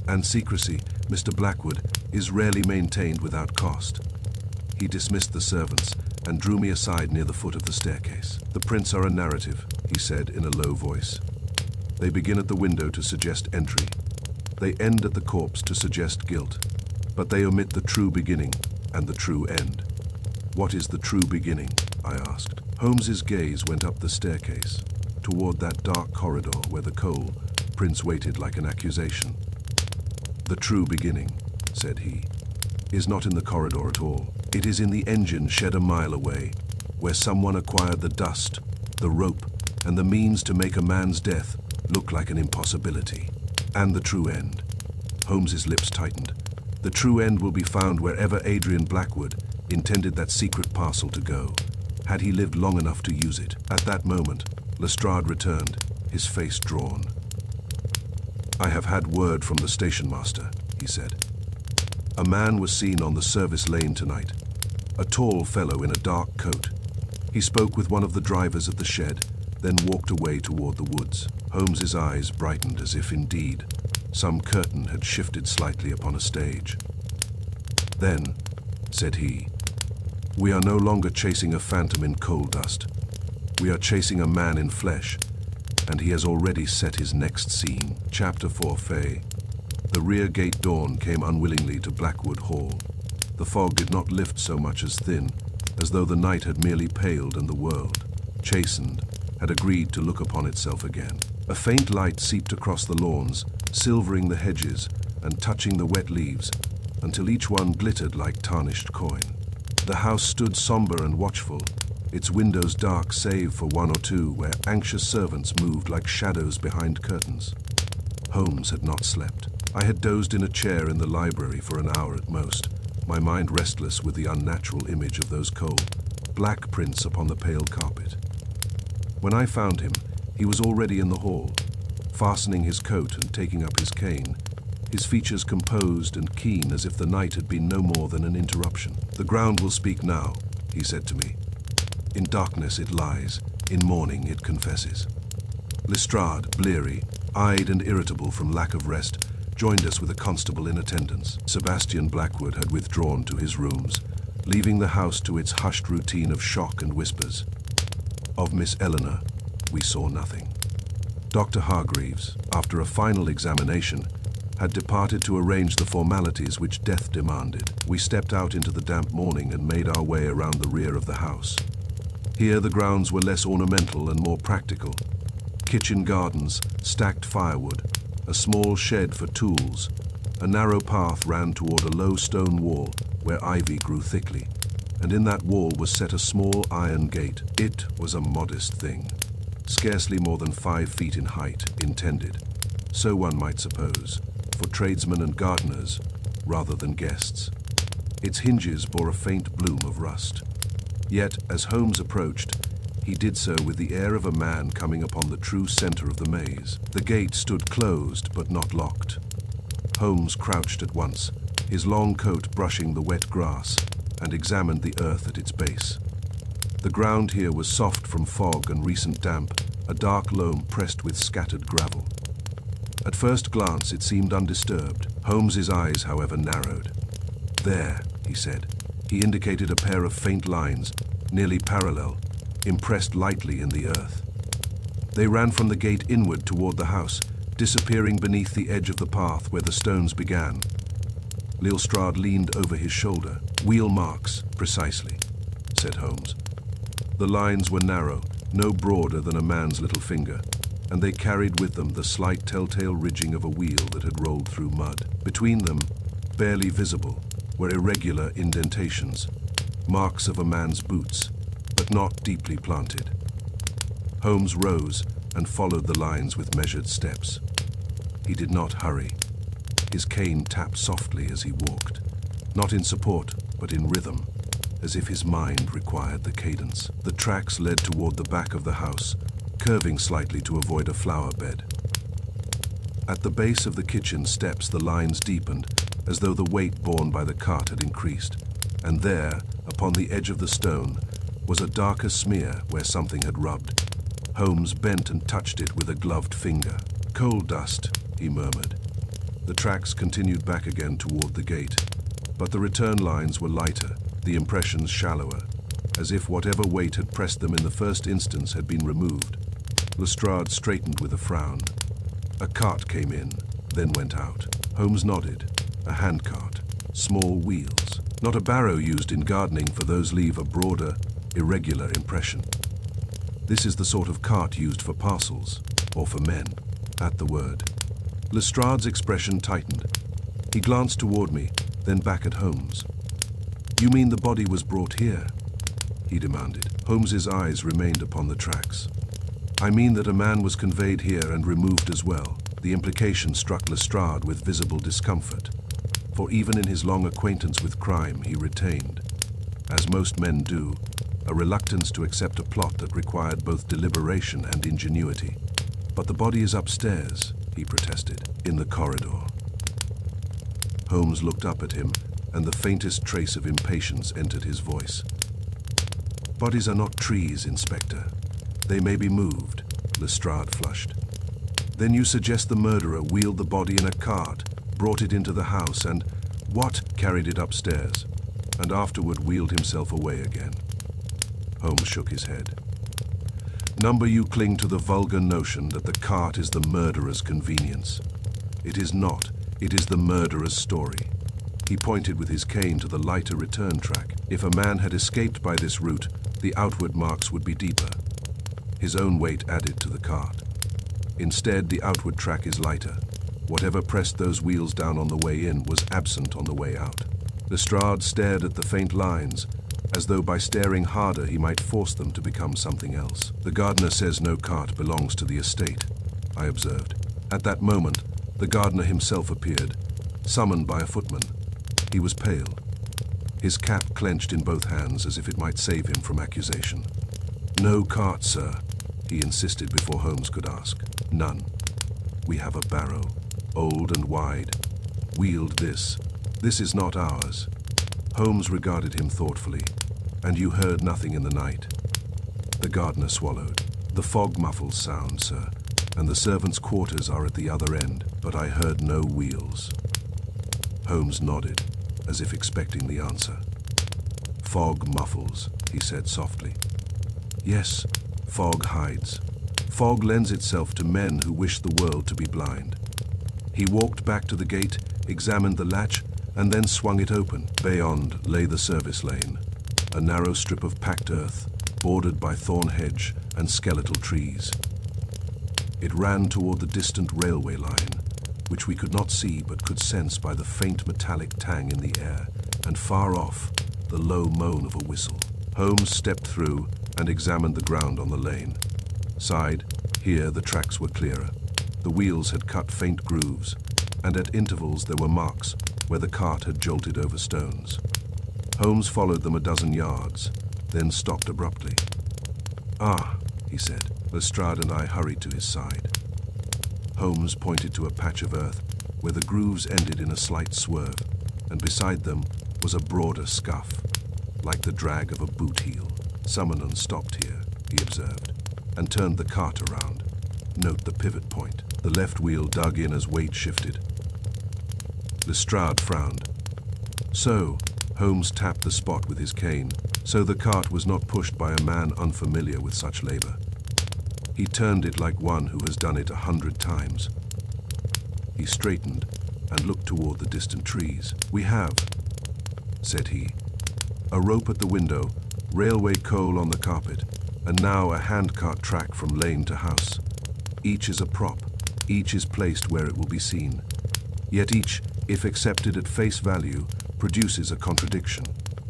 "And secrecy, Mr. Blackwood, is rarely maintained without cost." He dismissed the servants and drew me aside near the foot of the staircase. "The prints are a narrative," he said in a low voice. "They begin at the window to suggest entry. They end at the corpse to suggest guilt. But they omit the true beginning and the true end." "What is the true beginning?" I asked. Holmes's gaze went up the staircase, toward that dark corridor where the coal prints waited like an accusation. "The true beginning," said he, "is not in the corridor at all. It is in the engine shed a mile away, where someone acquired the dust, the rope, and the means to make a man's death look like an impossibility. And the true end." Holmes's lips tightened. "The true end will be found wherever Adrian Blackwood intended that secret parcel to go, had he lived long enough to use it." At that moment, Lestrade returned, his face drawn. "I have had word from the station master," he said. A man was seen on the service lane tonight. A tall fellow in a dark coat. He spoke with one of the drivers at the shed, then walked away toward the woods. Holmes's eyes brightened as if indeed some curtain had shifted slightly upon a stage. "Then," said he, "we are no longer chasing a phantom in coal dust. We are chasing a man in flesh, and he has already set his next scene." Chapter 4. Faye. The rear gate dawn came unwillingly to Blackwood Hall. The fog did not lift so much as thin, as though the night had merely paled and the world, chastened, had agreed to look upon itself again. A faint light seeped across the lawns, silvering the hedges and touching the wet leaves, until each one glittered like tarnished coin. The house stood somber and watchful, its windows dark save for one or two where anxious servants moved like shadows behind curtains. Holmes had not slept. I had dozed in a chair in the library for an hour at most, my mind restless with the unnatural image of those cold, black prints upon the pale carpet. When I found him, he was already in the hall, fastening his coat and taking up his cane, his features composed and keen as if the night had been no more than an interruption. "The ground will speak now," he said to me. "In darkness it lies, in morning it confesses." Lestrade, bleary, eyed and irritable from lack of rest, joined us with a constable in attendance. Sebastian Blackwood had withdrawn to his rooms, leaving the house to its hushed routine of shock and whispers. Of Miss Eleanor, we saw nothing. Dr. Hargreaves, after a final examination, had departed to arrange the formalities which death demanded. We stepped out into the damp morning and made our way around the rear of the house. Here the grounds were less ornamental and more practical. Kitchen gardens, stacked firewood, a small shed for tools. A narrow path ran toward a low stone wall where ivy grew thickly, and in that wall was set a small iron gate. It was a modest thing, scarcely more than 5 feet in height, intended, so one might suppose, for tradesmen and gardeners rather than guests. Its hinges bore a faint bloom of rust. Yet, as Holmes approached, he did so with the air of a man coming upon the true center of the maze. The gate stood closed but not locked. Holmes crouched at once, his long coat brushing the wet grass, and examined the earth at its base. The ground here was soft from fog and recent damp, a dark loam pressed with scattered gravel. At first glance it seemed undisturbed. Holmes's eyes, however, narrowed. "There," he said. He indicated a pair of faint lines, nearly parallel, impressed lightly in the earth. They ran from the gate inward toward the house, disappearing beneath the edge of the path where the stones began. Lestrade leaned over his shoulder. "Wheel marks, precisely," said Holmes. The lines were narrow, no broader than a man's little finger, and they carried with them the slight telltale ridging of a wheel that had rolled through mud. Between them, barely visible, were irregular indentations, marks of a man's boots, but not deeply planted. Holmes rose and followed the lines with measured steps. He did not hurry. His cane tapped softly as he walked, not in support, but in rhythm, as if his mind required the cadence. The tracks led toward the back of the house, curving slightly to avoid a flower bed. At the base of the kitchen steps the lines deepened, as though the weight borne by the cart had increased, and there, upon the edge of the stone, was a darker smear where something had rubbed. Holmes bent and touched it with a gloved finger. "Coal dust," he murmured. The tracks continued back again toward the gate, but the return lines were lighter, the impressions shallower, as if whatever weight had pressed them in the first instance had been removed. Lestrade straightened with a frown. A cart came in, then went out. Holmes nodded. A handcart, small wheels. Not a barrow used in gardening, for those leave a broader, irregular impression. "This is the sort of cart used for parcels, or for men." At the word, Lestrade's expression tightened. He glanced toward me, then back at Holmes. "You mean the body was brought here?" he demanded. Holmes's eyes remained upon the tracks. "I mean that a man was conveyed here and removed as well." The implication struck Lestrade with visible discomfort, for even in his long acquaintance with crime he retained, as most men do, a reluctance to accept a plot that required both deliberation and ingenuity. "But the body is upstairs," he protested, "in the corridor." Holmes looked up at him, and the faintest trace of impatience entered his voice. "Bodies are not trees, Inspector. They may be moved," Lestrade flushed. "Then you suggest the murderer wheeled the body in a cart, brought it into the house, and what? Carried it upstairs, and afterward wheeled himself away again." Holmes shook his head. "Number, you cling to the vulgar notion that the cart is the murderer's convenience. It is not. It is the murderer's story." He pointed with his cane to the lighter return track. If a man had escaped by this route, the outward marks would be deeper. His own weight added to the cart. Instead, the outward track is lighter. Whatever pressed those wheels down on the way in was absent on the way out. Lestrade stared at the faint lines, as though by staring harder he might force them to become something else. "The gardener says no cart belongs to the estate," I observed. At that moment, the gardener himself appeared, summoned by a footman. He was pale, his cap clenched in both hands as if it might save him from accusation. "No cart, sir," he insisted before Holmes could ask. "None. We have a barrow, old and wide. Wheeled this. This is not ours." Holmes regarded him thoughtfully. "And you heard nothing in the night?" The gardener swallowed. "The fog muffles sound, sir, and the servants' quarters are at the other end, but I heard no wheels." Holmes nodded, as if expecting the answer. "Fog muffles," he said softly. "Yes, fog hides. Fog lends itself to men who wish the world to be blind." He walked back to the gate, examined the latch, and then swung it open. Beyond lay the service lane, a narrow strip of packed earth, bordered by thorn hedge and skeletal trees. It ran toward the distant railway line, which we could not see but could sense by the faint metallic tang in the air, and far off, the low moan of a whistle. Holmes stepped through and examined the ground on the lane. Side, here the tracks were clearer. The wheels had cut faint grooves, and at intervals there were marks where the cart had jolted over stones. Holmes followed them a dozen yards, then stopped abruptly. "Ah," he said. Lestrade and I hurried to his side. Holmes pointed to a patch of earth where the grooves ended in a slight swerve, and beside them was a broader scuff, like the drag of a boot heel. "Someone stopped here," he observed, and turned the cart around. "Note the pivot point." The left wheel dug in as weight shifted. Lestrade frowned. "So," Holmes tapped the spot with his cane, "so the cart was not pushed by a man unfamiliar with such labor. He turned it like one who has done it 100 times. He straightened and looked toward the distant trees. "We have," said he, "a rope at the window, railway coal on the carpet, and now a handcart track from lane to house. Each is a prop, each is placed where it will be seen. Yet each, if accepted at face value, produces a contradiction."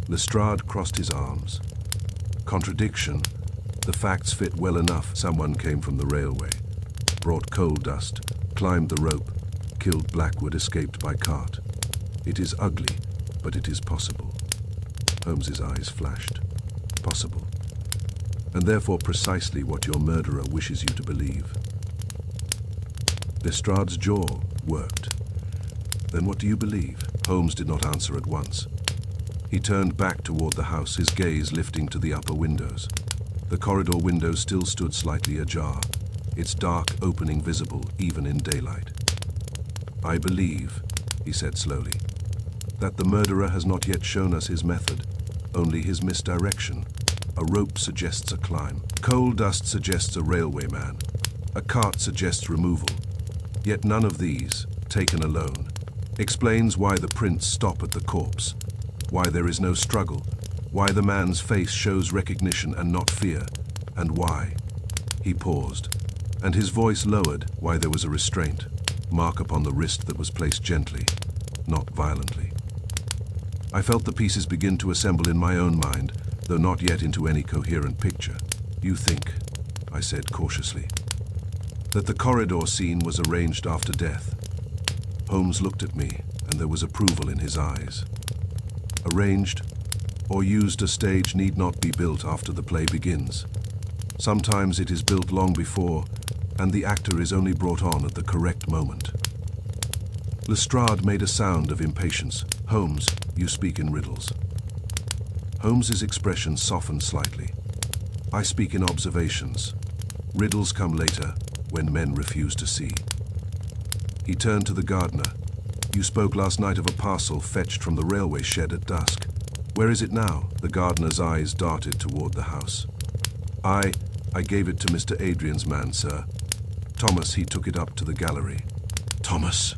Lestrade crossed his arms. "Contradiction? The facts fit well enough. Someone came from the railway, brought coal dust, climbed the rope, killed Blackwood, escaped by cart. It is ugly, but it is possible." Holmes's eyes flashed. "Possible. And therefore precisely what your murderer wishes you to believe." Lestrade's jaw worked. "Then what do you believe?" Holmes did not answer at once. He turned back toward the house, his gaze lifting to the upper windows. The corridor window still stood slightly ajar, its dark opening visible even in daylight. "I believe," he said slowly, "that the murderer has not yet shown us his method, only his misdirection. A rope suggests a climb. Coal dust suggests a railway man. A cart suggests removal. Yet none of these, taken alone, explains why the prints stop at the corpse, why there is no struggle, why the man's face shows recognition and not fear, and why—" He paused, and his voice lowered, "why there was a restraint, mark upon the wrist that was placed gently, not violently." I felt the pieces begin to assemble in my own mind, though not yet into any coherent picture. "You think," I said cautiously, "that the corridor scene was arranged after death?" Holmes looked at me, and there was approval in his eyes. "Arranged or used a stage need not be built after the play begins. Sometimes it is built long before, and the actor is only brought on at the correct moment." Lestrade made a sound of impatience. "Holmes, you speak in riddles." Holmes's expression softened slightly. "I speak in observations. Riddles come later, when men refuse to see." He turned to the gardener. "You spoke last night of a parcel fetched from the railway shed at dusk. Where is it now?" The gardener's eyes darted toward the house. I gave it to Mr. Adrian's man, sir. Thomas, he took it up to the gallery." "Thomas?"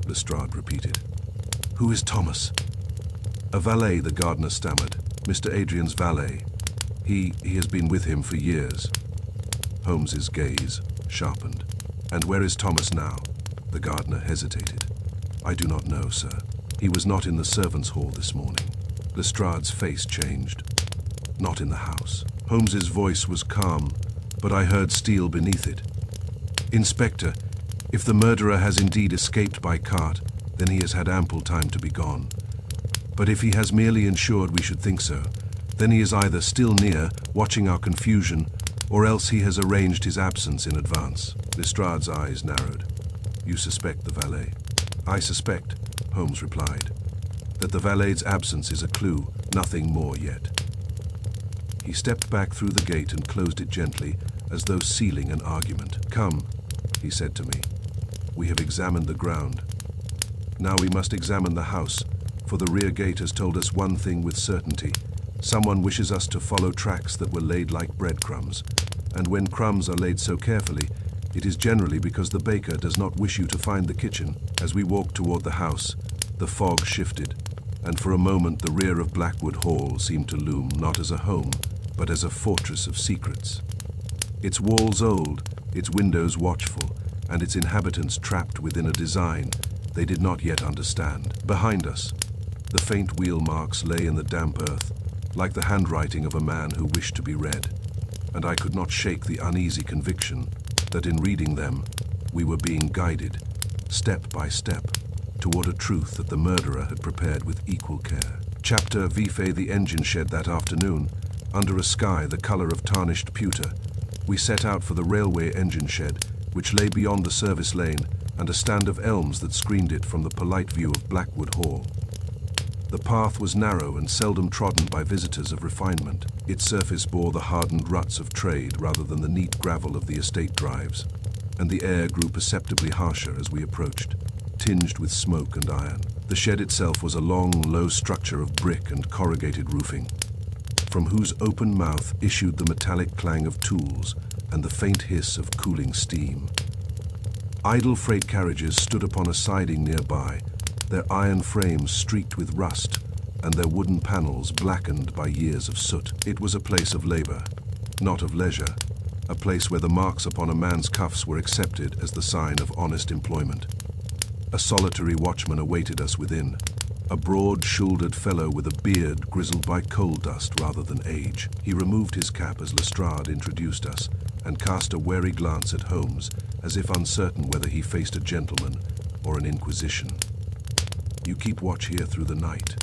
Lestrade repeated. "Who is Thomas?" "A valet," the gardener stammered. "Mr. Adrian's valet. He has been with him for years." Holmes's gaze sharpened. "And where is Thomas now?" The gardener hesitated. "I do not know, sir. He was not in the servants' hall this morning." Lestrade's face changed. "Not in the house." Holmes's voice was calm, but I heard steel beneath it. "Inspector, if the murderer has indeed escaped by cart, then he has had ample time to be gone. But if he has merely ensured we should think so, then he is either still near, watching our confusion, or else he has arranged his absence in advance." Lestrade's eyes narrowed. "You suspect the valet?" "I suspect," Holmes replied, "that the valet's absence is a clue, nothing more yet." He stepped back through the gate and closed it gently, as though sealing an argument. "Come," he said to me. "We have examined the ground. Now we must examine the house, for the rear gate has told us one thing with certainty. Someone wishes us to follow tracks that were laid like breadcrumbs. And when crumbs are laid so carefully, it is generally because the baker does not wish you to find the kitchen." As we walked toward the house, the fog shifted, and for a moment the rear of Blackwood Hall seemed to loom not as a home, but as a fortress of secrets. Its walls old, its windows watchful, and its inhabitants trapped within a design they did not yet understand. Behind us, the faint wheel marks lay in the damp earth, like the handwriting of a man who wished to be read, and I could not shake the uneasy conviction that in reading them, we were being guided, step by step, toward a truth that the murderer had prepared with equal care. Chapter Vife the engine shed that afternoon, under a sky the color of tarnished pewter. We set out for the railway engine shed, which lay beyond the service lane, and a stand of elms that screened it from the polite view of Blackwood Hall. The path was narrow and seldom trodden by visitors of refinement. Its surface bore the hardened ruts of trade rather than the neat gravel of the estate drives, and the air grew perceptibly harsher as we approached, tinged with smoke and iron. The shed itself was a long, low structure of brick and corrugated roofing, from whose open mouth issued the metallic clang of tools and the faint hiss of cooling steam. Idle freight carriages stood upon a siding nearby, their iron frames streaked with rust and their wooden panels blackened by years of soot. It was a place of labor, not of leisure, a place where the marks upon a man's cuffs were accepted as the sign of honest employment. A solitary watchman awaited us within, a broad-shouldered fellow with a beard grizzled by coal dust rather than age. He removed his cap as Lestrade introduced us, and cast a wary glance at Holmes, as if uncertain whether he faced a gentleman or an inquisition. "You keep watch here through the night?"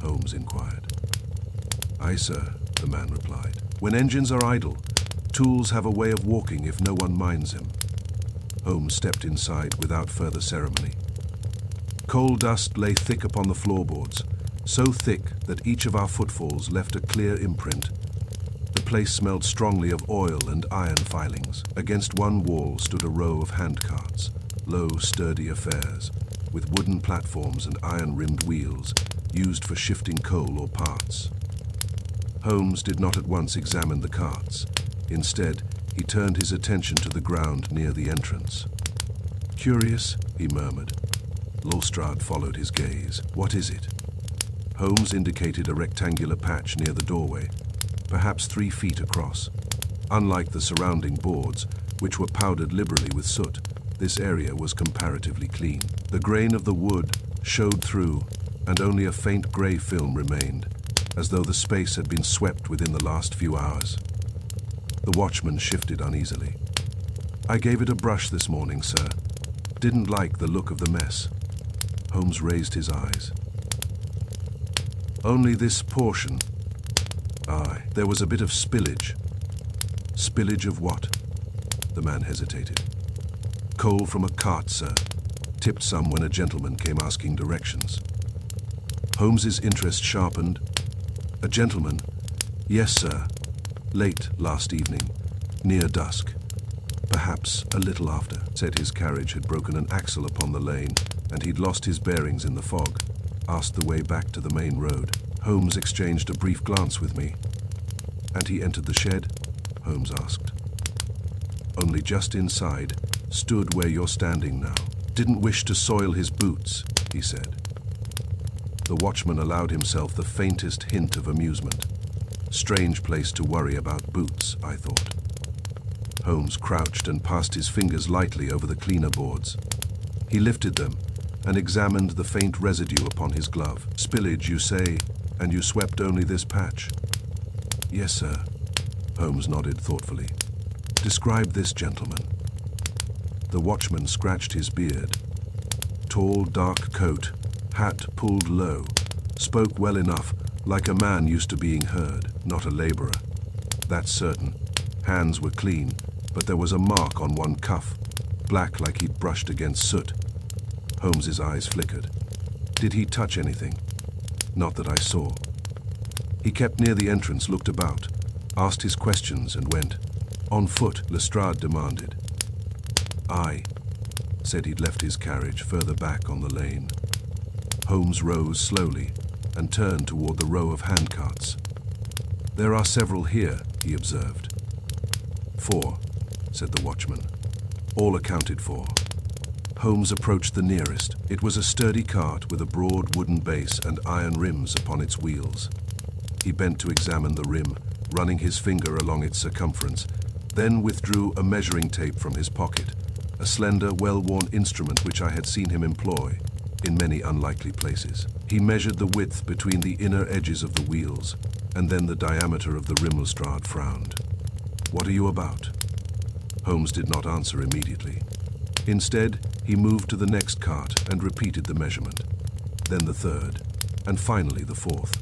Holmes inquired. "Aye, sir," the man replied. "When engines are idle, tools have a way of walking if no one minds him." Holmes stepped inside without further ceremony. Coal dust lay thick upon the floorboards, so thick that each of our footfalls left a clear imprint. The place smelled strongly of oil and iron filings. Against one wall stood a row of handcarts, low, sturdy affairs, with wooden platforms and iron-rimmed wheels, used for shifting coal or parts. Holmes did not at once examine the carts. Instead, he turned his attention to the ground near the entrance. "Curious," he murmured. Lestrade followed his gaze. "What is it?" Holmes indicated a rectangular patch near the doorway, perhaps 3 feet across. Unlike the surrounding boards, which were powdered liberally with soot, this area was comparatively clean. The grain of the wood showed through, and only a faint gray film remained, as though the space had been swept within the last few hours. The watchman shifted uneasily. "I gave it a brush this morning, sir. Didn't like the look of the mess." Holmes raised his eyes. "Only this portion?" "Aye, there was a bit of spillage." "Spillage of what?" The man hesitated. "Coal from a cart, sir." tipped some when a gentleman came asking directions. Holmes's interest sharpened. A gentleman? Yes, sir. Late last evening, near dusk. Perhaps a little after. Said his carriage had broken an axle upon the lane, and he'd lost his bearings in the fog. Asked the way back to the main road. Holmes exchanged a brief glance with me. And he entered the shed? Holmes asked. Only just inside, stood where you're standing now. Didn't wish to soil his boots, he said. The watchman allowed himself the faintest hint of amusement. Strange place to worry about boots, I thought. Holmes crouched and passed his fingers lightly over the cleaner boards. He lifted them and examined the faint residue upon his glove. Spillage, you say, and you swept only this patch? Yes, sir. Holmes nodded thoughtfully. Describe this gentleman. The watchman scratched his beard. Tall, dark coat, hat pulled low, spoke well enough, like a man used to being heard, not a laborer. That's certain. Hands were clean, but there was a mark on one cuff, black like he'd brushed against soot. Holmes's eyes flickered. Did he touch anything? Not that I saw. He kept near the entrance, looked about, asked his questions and went. On foot, Lestrade demanded. Aye, said he'd left his carriage further back on the lane. Holmes rose slowly and turned toward the row of handcarts. There are several here, he observed. 4, said the watchman. All accounted for. Holmes approached the nearest. It was a sturdy cart with a broad wooden base and iron rims upon its wheels. He bent to examine the rim, running his finger along its circumference, then withdrew a measuring tape from his pocket, a slender, well-worn instrument which I had seen him employ in many unlikely places. He measured the width between the inner edges of the wheels, and then the diameter of the rim. Lestrade frowned. What are you about? Holmes did not answer immediately. Instead, he moved to the next cart and repeated the measurement, then the third, and finally the fourth.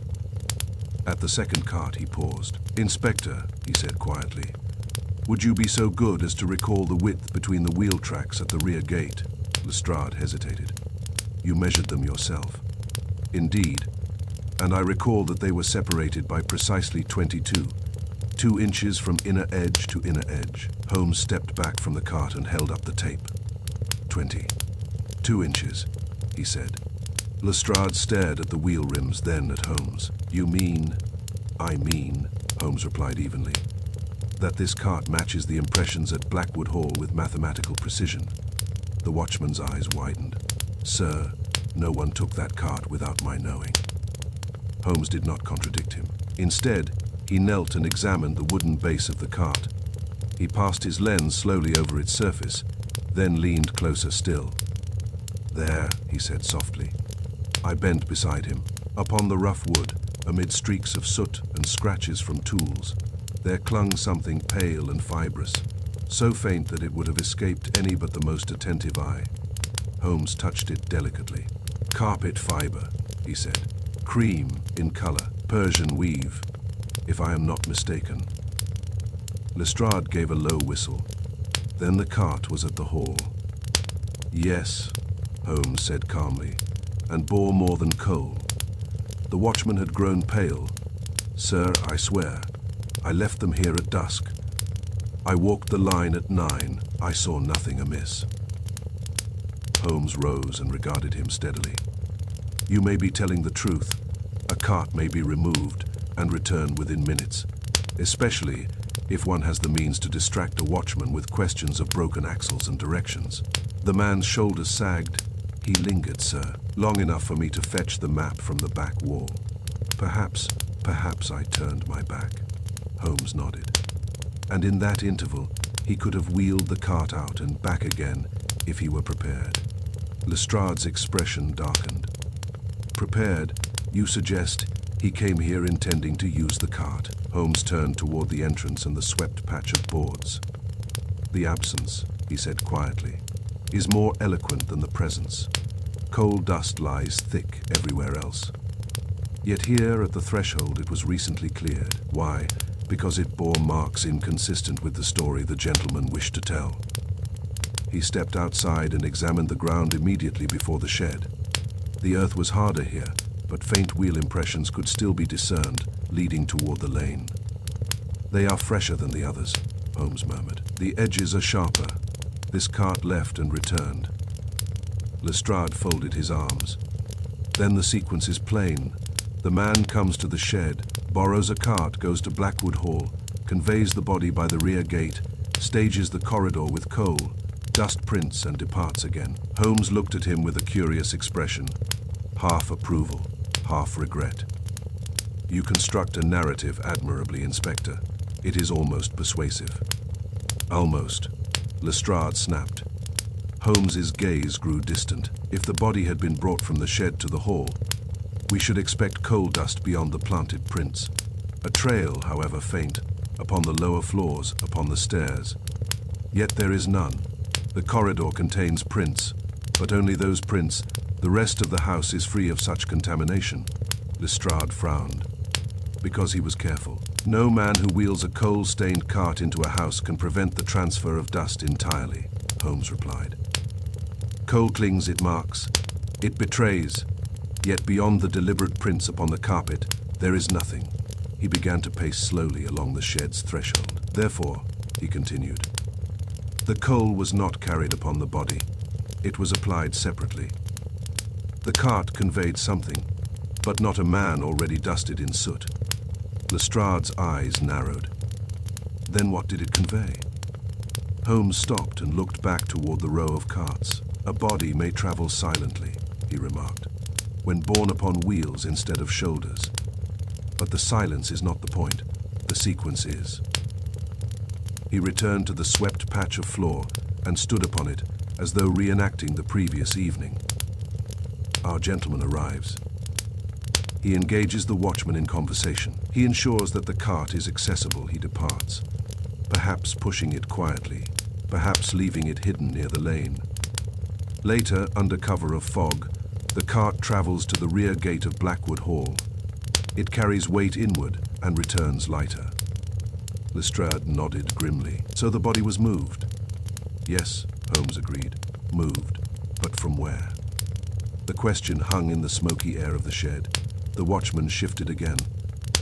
At the second cart, he paused. Inspector, he said quietly, would you be so good as to recall the width between the wheel tracks at the rear gate? Lestrade hesitated. You measured them yourself. Indeed, and I recall that they were separated by precisely 22, 2 inches from inner edge to inner edge. Holmes stepped back from the cart and held up the tape. 20. 2 inches, he said. Lestrade stared at the wheel rims, then at Holmes. You mean? I mean, Holmes replied evenly, that this cart matches the impressions at Blackwood Hall with mathematical precision. The watchman's eyes widened. Sir, no one took that cart without my knowing. Holmes did not contradict him. Instead, he knelt and examined the wooden base of the cart. He passed his lens slowly over its surface, then leaned closer still. There, he said softly. I bent beside him. Upon the rough wood, amid streaks of soot and scratches from tools, there clung something pale and fibrous, so faint that it would have escaped any but the most attentive eye. Holmes touched it delicately. Carpet fiber, he said. Cream in color, Persian weave, if I am not mistaken. Lestrade gave a low whistle. Then the cart was at the hall. Yes, Holmes said calmly, and bore more than coal. The watchman had grown pale. Sir, I swear, I left them here at dusk. I walked the line at 9. I saw nothing amiss. Holmes rose and regarded him steadily. You may be telling the truth. A cart may be removed and returned within minutes, especially if one has the means to distract a watchman with questions of broken axles and directions. The man's shoulders sagged. He lingered, sir, long enough for me to fetch the map from the back wall. Perhaps I turned my back. Holmes nodded. And in that interval, he could have wheeled the cart out and back again if he were prepared. Lestrade's expression darkened. Prepared, you suggest he came here intending to use the cart. Holmes turned toward the entrance and the swept patch of boards. The absence, he said quietly, is more eloquent than the presence. Coal dust lies thick everywhere else. Yet here at the threshold it was recently cleared. Why? Because it bore marks inconsistent with the story the gentleman wished to tell. He stepped outside and examined the ground immediately before the shed. The earth was harder here, but faint wheel impressions could still be discerned, leading toward the lane. "They are fresher than the others," Holmes murmured. "The edges are sharper. This cart left and returned." Lestrade folded his arms. "Then the sequence is plain. The man comes to the shed, borrows a cart, goes to Blackwood Hall, conveys the body by the rear gate, stages the corridor with coal, dust prints, and departs again." Holmes looked at him with a curious expression, half approval, half regret. "You construct a narrative admirably, Inspector. It is almost persuasive." "Almost," Lestrade snapped. Holmes's gaze grew distant. "If the body had been brought from the shed to the hall, we should expect coal dust beyond the planted prints. A trail, however faint, upon the lower floors, upon the stairs. Yet there is none. The corridor contains prints, but only those prints. The rest of the house is free of such contamination." Lestrade frowned, because he was careful. "No man who wheels a coal-stained cart into a house can prevent the transfer of dust entirely," Holmes replied. "Coal clings, it marks, it betrays. Yet beyond the deliberate prints upon the carpet, there is nothing." He began to pace slowly along the shed's threshold. "Therefore," he continued, "the coal was not carried upon the body. It was applied separately. The cart conveyed something, but not a man already dusted in soot." Lestrade's eyes narrowed. "Then what did it convey?" Holmes stopped and looked back toward the row of carts. "A body may travel silently," he remarked, "when borne upon wheels instead of shoulders. But the silence is not the point. The sequence is." He returned to the swept patch of floor and stood upon it as though reenacting the previous evening. "Our gentleman arrives. He engages the watchman in conversation. He ensures that the cart is accessible. He departs, perhaps pushing it quietly, perhaps leaving it hidden near the lane. Later, under cover of fog, the cart travels to the rear gate of Blackwood Hall. It carries weight inward and returns lighter." Lestrade nodded grimly. "So the body was moved?" "Yes," Holmes agreed. "Moved. But from where?" The question hung in the smoky air of the shed. The watchman shifted again.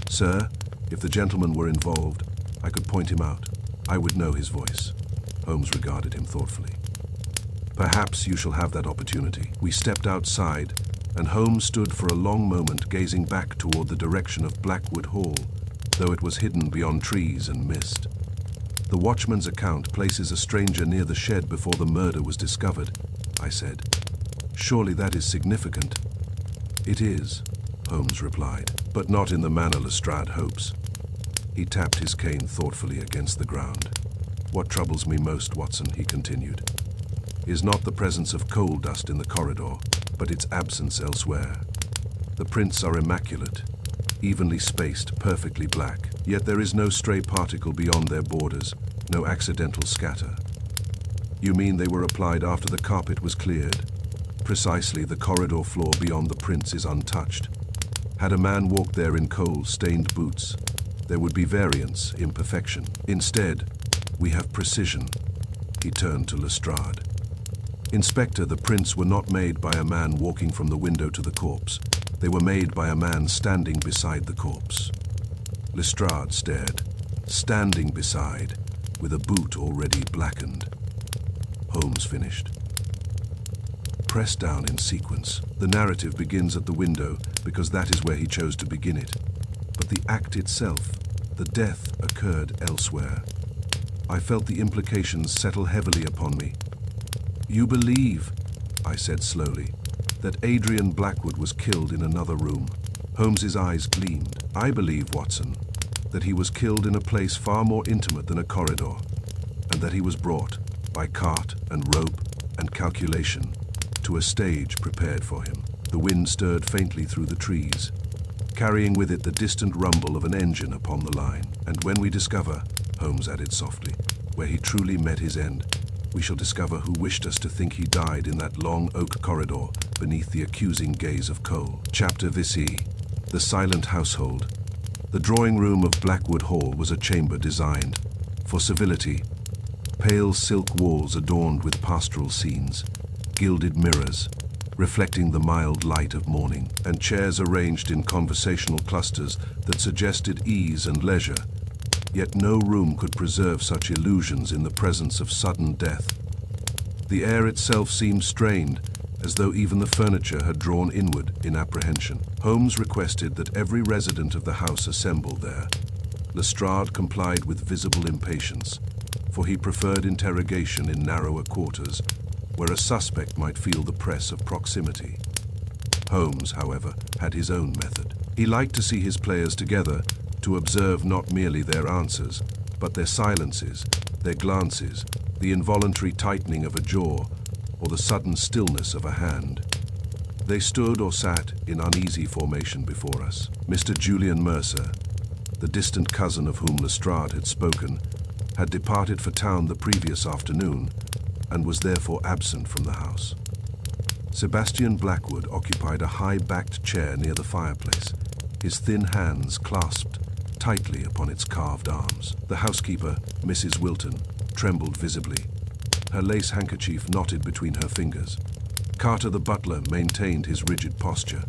"Sir, if the gentleman were involved, I could point him out. I would know his voice." Holmes regarded him thoughtfully. "Perhaps you shall have that opportunity." We stepped outside, and Holmes stood for a long moment gazing back toward the direction of Blackwood Hall, though it was hidden beyond trees and mist. "The watchman's account places a stranger near the shed before the murder was discovered," I said. "Surely that is significant." "It is," Holmes replied, "but not in the manner Lestrade hopes." He tapped his cane thoughtfully against the ground. "What troubles me most, Watson," he continued, "is not the presence of coal dust in the corridor, but its absence elsewhere. The prints are immaculate, evenly spaced, perfectly black, yet there is no stray particle beyond their borders, no accidental scatter." "You mean they were applied after the carpet was cleared?" "Precisely. The corridor floor beyond the prints is untouched. Had a man walked there in coal-stained boots, there would be variance, imperfection. Instead, we have precision." He turned to Lestrade. "Inspector, the prints were not made by a man walking from the window to the corpse. They were made by a man standing beside the corpse." Lestrade stared. "Standing beside, with a boot already blackened." Holmes finished. "Press down in sequence. The narrative begins at the window because that is where he chose to begin it. But the act itself, the death, occurred elsewhere. I felt the implications settle heavily upon me. "You believe," I said slowly, "that Adrian Blackwood was killed in another room?" Holmes's eyes gleamed. "I believe, Watson, that he was killed in a place far more intimate than a corridor, and that he was brought, by cart and rope and calculation, to a stage prepared for him." The wind stirred faintly through the trees, carrying with it the distant rumble of an engine upon the line. "And when we discover," Holmes added softly, "where he truly met his end, we shall discover who wished us to think he died in that long oak corridor beneath the accusing gaze of coal." Chapter VC. The Silent Household. The drawing room of Blackwood Hall was a chamber designed for civility, Pale silk walls adorned with pastoral scenes, gilded mirrors, reflecting the mild light of morning, and chairs arranged in conversational clusters that suggested ease and leisure. Yet no room could preserve such illusions in the presence of sudden death. The air itself seemed strained, as though even the furniture had drawn inward in apprehension. Holmes requested that every resident of the house assemble there. Lestrade complied with visible impatience, for he preferred interrogation in narrower quarters, where a suspect might feel the press of proximity. Holmes, however, had his own method. He liked to see his players together, to observe not merely their answers, but their silences, their glances, the involuntary tightening of a jaw, or the sudden stillness of a hand. They stood or sat in uneasy formation before us. Mr. Julian Mercer, the distant cousin of whom Lestrade had spoken, had departed for town the previous afternoon, and was therefore absent from the house. Sebastian Blackwood occupied a high-backed chair near the fireplace, his thin hands clasped tightly upon its carved arms. The housekeeper, Mrs. Wilton, trembled visibly, her lace handkerchief knotted between her fingers. Carter the butler maintained his rigid posture,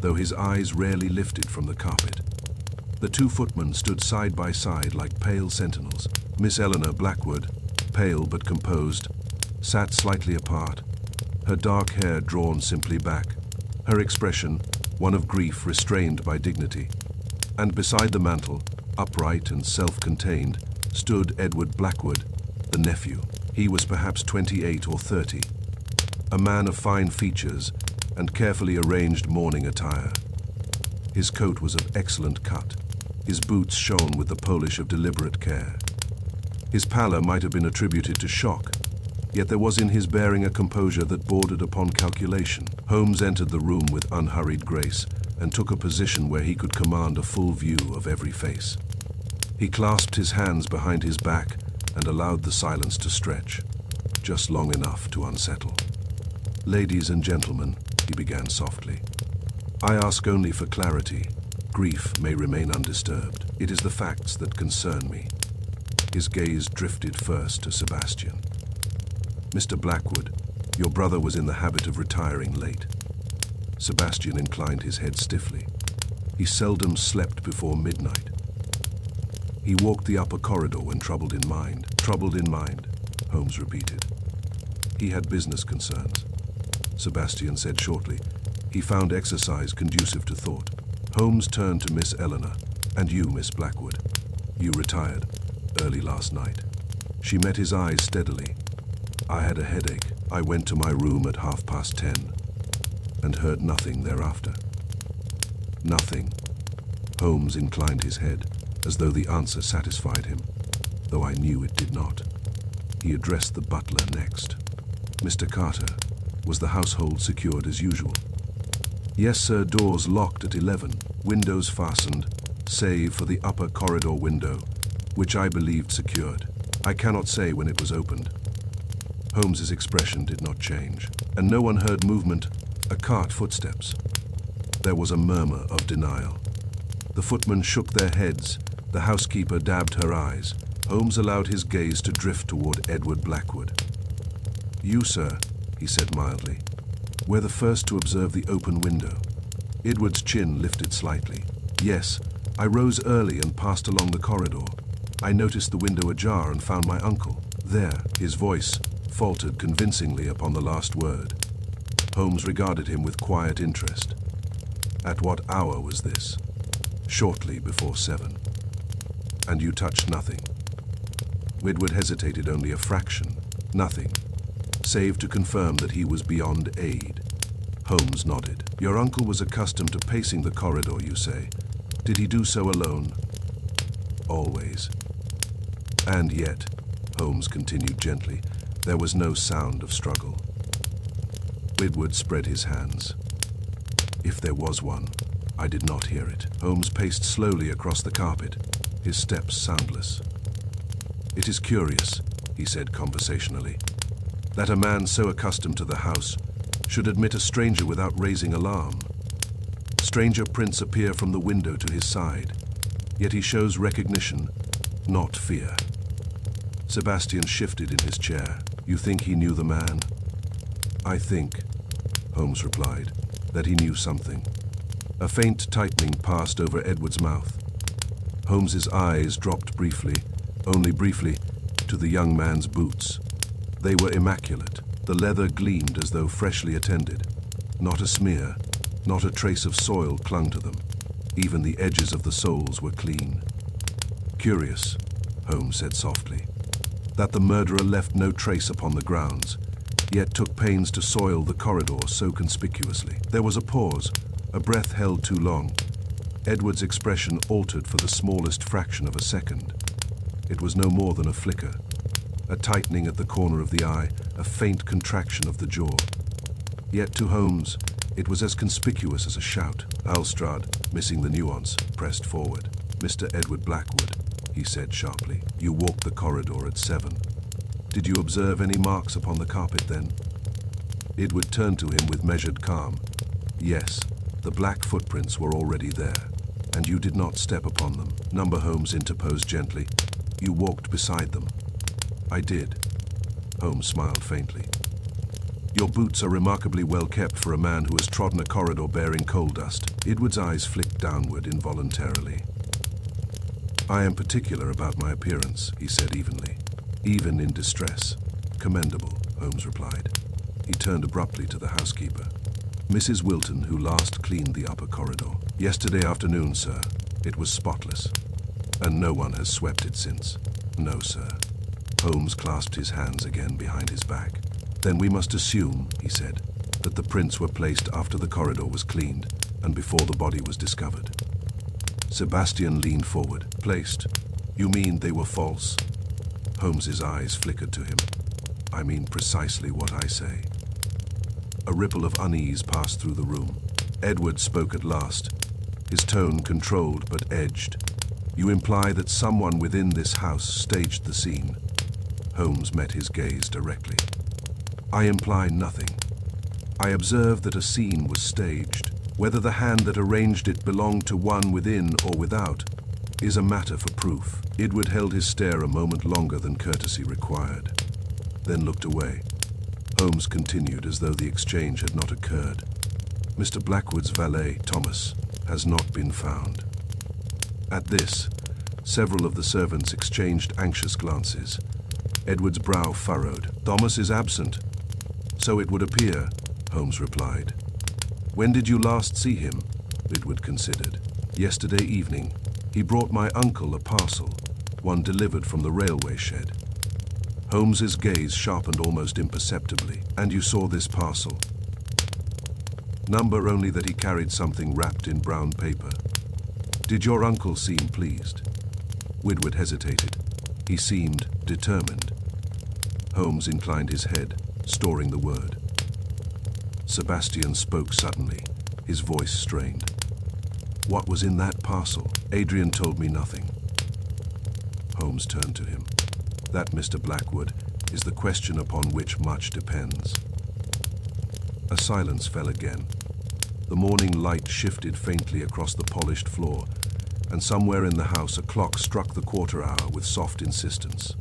though his eyes rarely lifted from the carpet. The two footmen stood side by side like pale sentinels. Miss Eleanor Blackwood, pale but composed, sat slightly apart, her dark hair drawn simply back, her expression one of grief restrained by dignity. And beside the mantel, upright and self-contained, stood Edward Blackwood, the nephew. He was perhaps 28 or 30, a man of fine features and carefully arranged morning attire. His coat was of excellent cut. His boots shone with the polish of deliberate care. His pallor might have been attributed to shock, yet there was in his bearing a composure that bordered upon calculation. Holmes entered the room with unhurried grace and took a position where he could command a full view of every face. He clasped his hands behind his back and allowed the silence to stretch, just long enough to unsettle. "Ladies and gentlemen," he began softly, "I ask only for clarity. Grief may remain undisturbed. It is the facts that concern me." His gaze drifted first to Sebastian. "Mr. Blackwood, your brother was in the habit of retiring late." Sebastian inclined his head stiffly. He seldom slept before midnight. "He walked the upper corridor when troubled in mind." "Troubled in mind," Holmes repeated. "He had business concerns," Sebastian said shortly. He found exercise conducive to thought. Holmes turned to Miss Eleanor. "And you, Miss Blackwood? You retired early last night." She met his eyes steadily. "I had a headache. I went to my room at 10:30, and heard nothing thereafter." "Nothing?" Holmes inclined his head, as though the answer satisfied him, though I knew it did not. He addressed the butler next. "Mr. Carter, was the household secured as usual?" "Yes, sir, doors locked at 11, windows fastened, save for the upper corridor window, which I believed secured. I cannot say when it was opened." Holmes's expression did not change. "And no one heard movement, a cart footsteps?" There was a murmur of denial. The footmen shook their heads, the housekeeper dabbed her eyes. Holmes allowed his gaze to drift toward Edward Blackwood. "You, sir," he said mildly, "were the first to observe the open window." Edward's chin lifted slightly. "Yes, I rose early and passed along the corridor. I noticed the window ajar and found my uncle there." His voice faltered convincingly upon the last word. Holmes regarded him with quiet interest. "At what hour was this?" "Shortly before 7. "And you touched nothing?" Edward hesitated only a fraction. "Nothing, save to confirm that he was beyond aid." Holmes nodded. "Your uncle was accustomed to pacing the corridor, you say. Did he do so alone?" "Always." "And yet," Holmes continued gently, "there was no sound of struggle." Edward spread his hands. "If there was one, I did not hear it." Holmes paced slowly across the carpet, his steps soundless. "It is curious," he said conversationally, "that a man so accustomed to the house should admit a stranger without raising alarm. Stranger prints appear from the window to his side, yet he shows recognition, not fear." Sebastian shifted in his chair. You think he knew the man? I think, Holmes replied, that he knew something. A faint tightening passed over Edward's mouth. Holmes's eyes dropped briefly, only briefly, to the young man's boots. They were immaculate. The leather gleamed as though freshly attended. Not a smear, not a trace of soil clung to them. Even the edges of the soles were clean. Curious, Holmes said softly, that the murderer left no trace upon the grounds, yet took pains to soil the corridor so conspicuously. There was a pause, a breath held too long. Edward's expression altered for the smallest fraction of a second. It was no more than a flicker, a tightening at the corner of the eye, a faint contraction of the jaw. Yet to Holmes, it was as conspicuous as a shout. Alstrad, missing the nuance, pressed forward. Mr. Edward Blackwood, he said sharply, you walked the corridor at 7. Did you observe any marks upon the carpet then? Edward turned to him with measured calm. Yes, the black footprints were already there, and you did not step upon them. Number Holmes interposed gently. You walked beside them. I did. Holmes smiled faintly. Your boots are remarkably well kept for a man who has trodden a corridor bearing coal dust. Edward's eyes flicked downward involuntarily. I am particular about my appearance, he said evenly. Even in distress. Commendable, Holmes replied. He turned abruptly to the housekeeper. Mrs. Wilton, who last cleaned the upper corridor. Yesterday afternoon, sir. It was spotless. And no one has swept it since. No, sir. Holmes clasped his hands again behind his back. Then we must assume, he said, that the prints were placed after the corridor was cleaned and before the body was discovered. Sebastian leaned forward. Placed? You mean they were false? Holmes's eyes flickered to him. I mean precisely what I say. A ripple of unease passed through the room. Edward spoke at last, his tone controlled but edged. You imply that someone within this house staged the scene. Holmes met his gaze directly. I imply nothing. I observe that a scene was staged. Whether the hand that arranged it belonged to one within or without is a matter for proof. Edward held his stare a moment longer than courtesy required, then looked away. Holmes continued as though the exchange had not occurred. Mr. Blackwood's valet, Thomas, has not been found. At this, several of the servants exchanged anxious glances. Edward's brow furrowed. Thomas is absent. So it would appear, Holmes replied. When did you last see him? Edward considered. Yesterday evening. He brought my uncle a parcel, one delivered from the railway shed. Holmes's gaze sharpened almost imperceptibly. And you saw this parcel? Number only that he carried something wrapped in brown paper. Did your uncle seem pleased? Edward hesitated. He seemed determined. Holmes inclined his head, storing the word. Sebastian spoke suddenly, his voice strained. What was in that parcel? Adrian told me nothing. Holmes turned to him. That, Mr. Blackwood, is the question upon which much depends. A silence fell again. The morning light shifted faintly across the polished floor, and somewhere in the house a clock struck the quarter hour with soft insistence.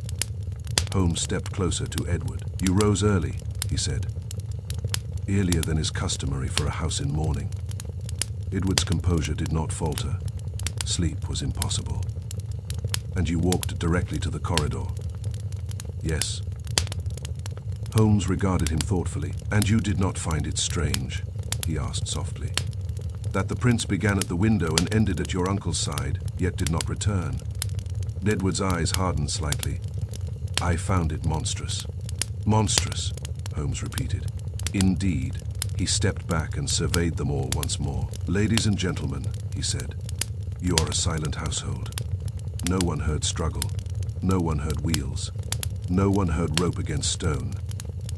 Holmes stepped closer to Edward. You rose early, he said. Earlier than is customary for a house in mourning. Edward's composure did not falter. Sleep was impossible. And you walked directly to the corridor? Yes. Holmes regarded him thoughtfully. And you did not find it strange, he asked softly, that the prince began at the window and ended at your uncle's side, yet did not return? Edward's eyes hardened slightly. I found it monstrous. Monstrous, Holmes repeated. Indeed. He stepped back and surveyed them all once more. Ladies and gentlemen, he said, you are a silent household. No one heard struggle. No one heard wheels. No one heard rope against stone.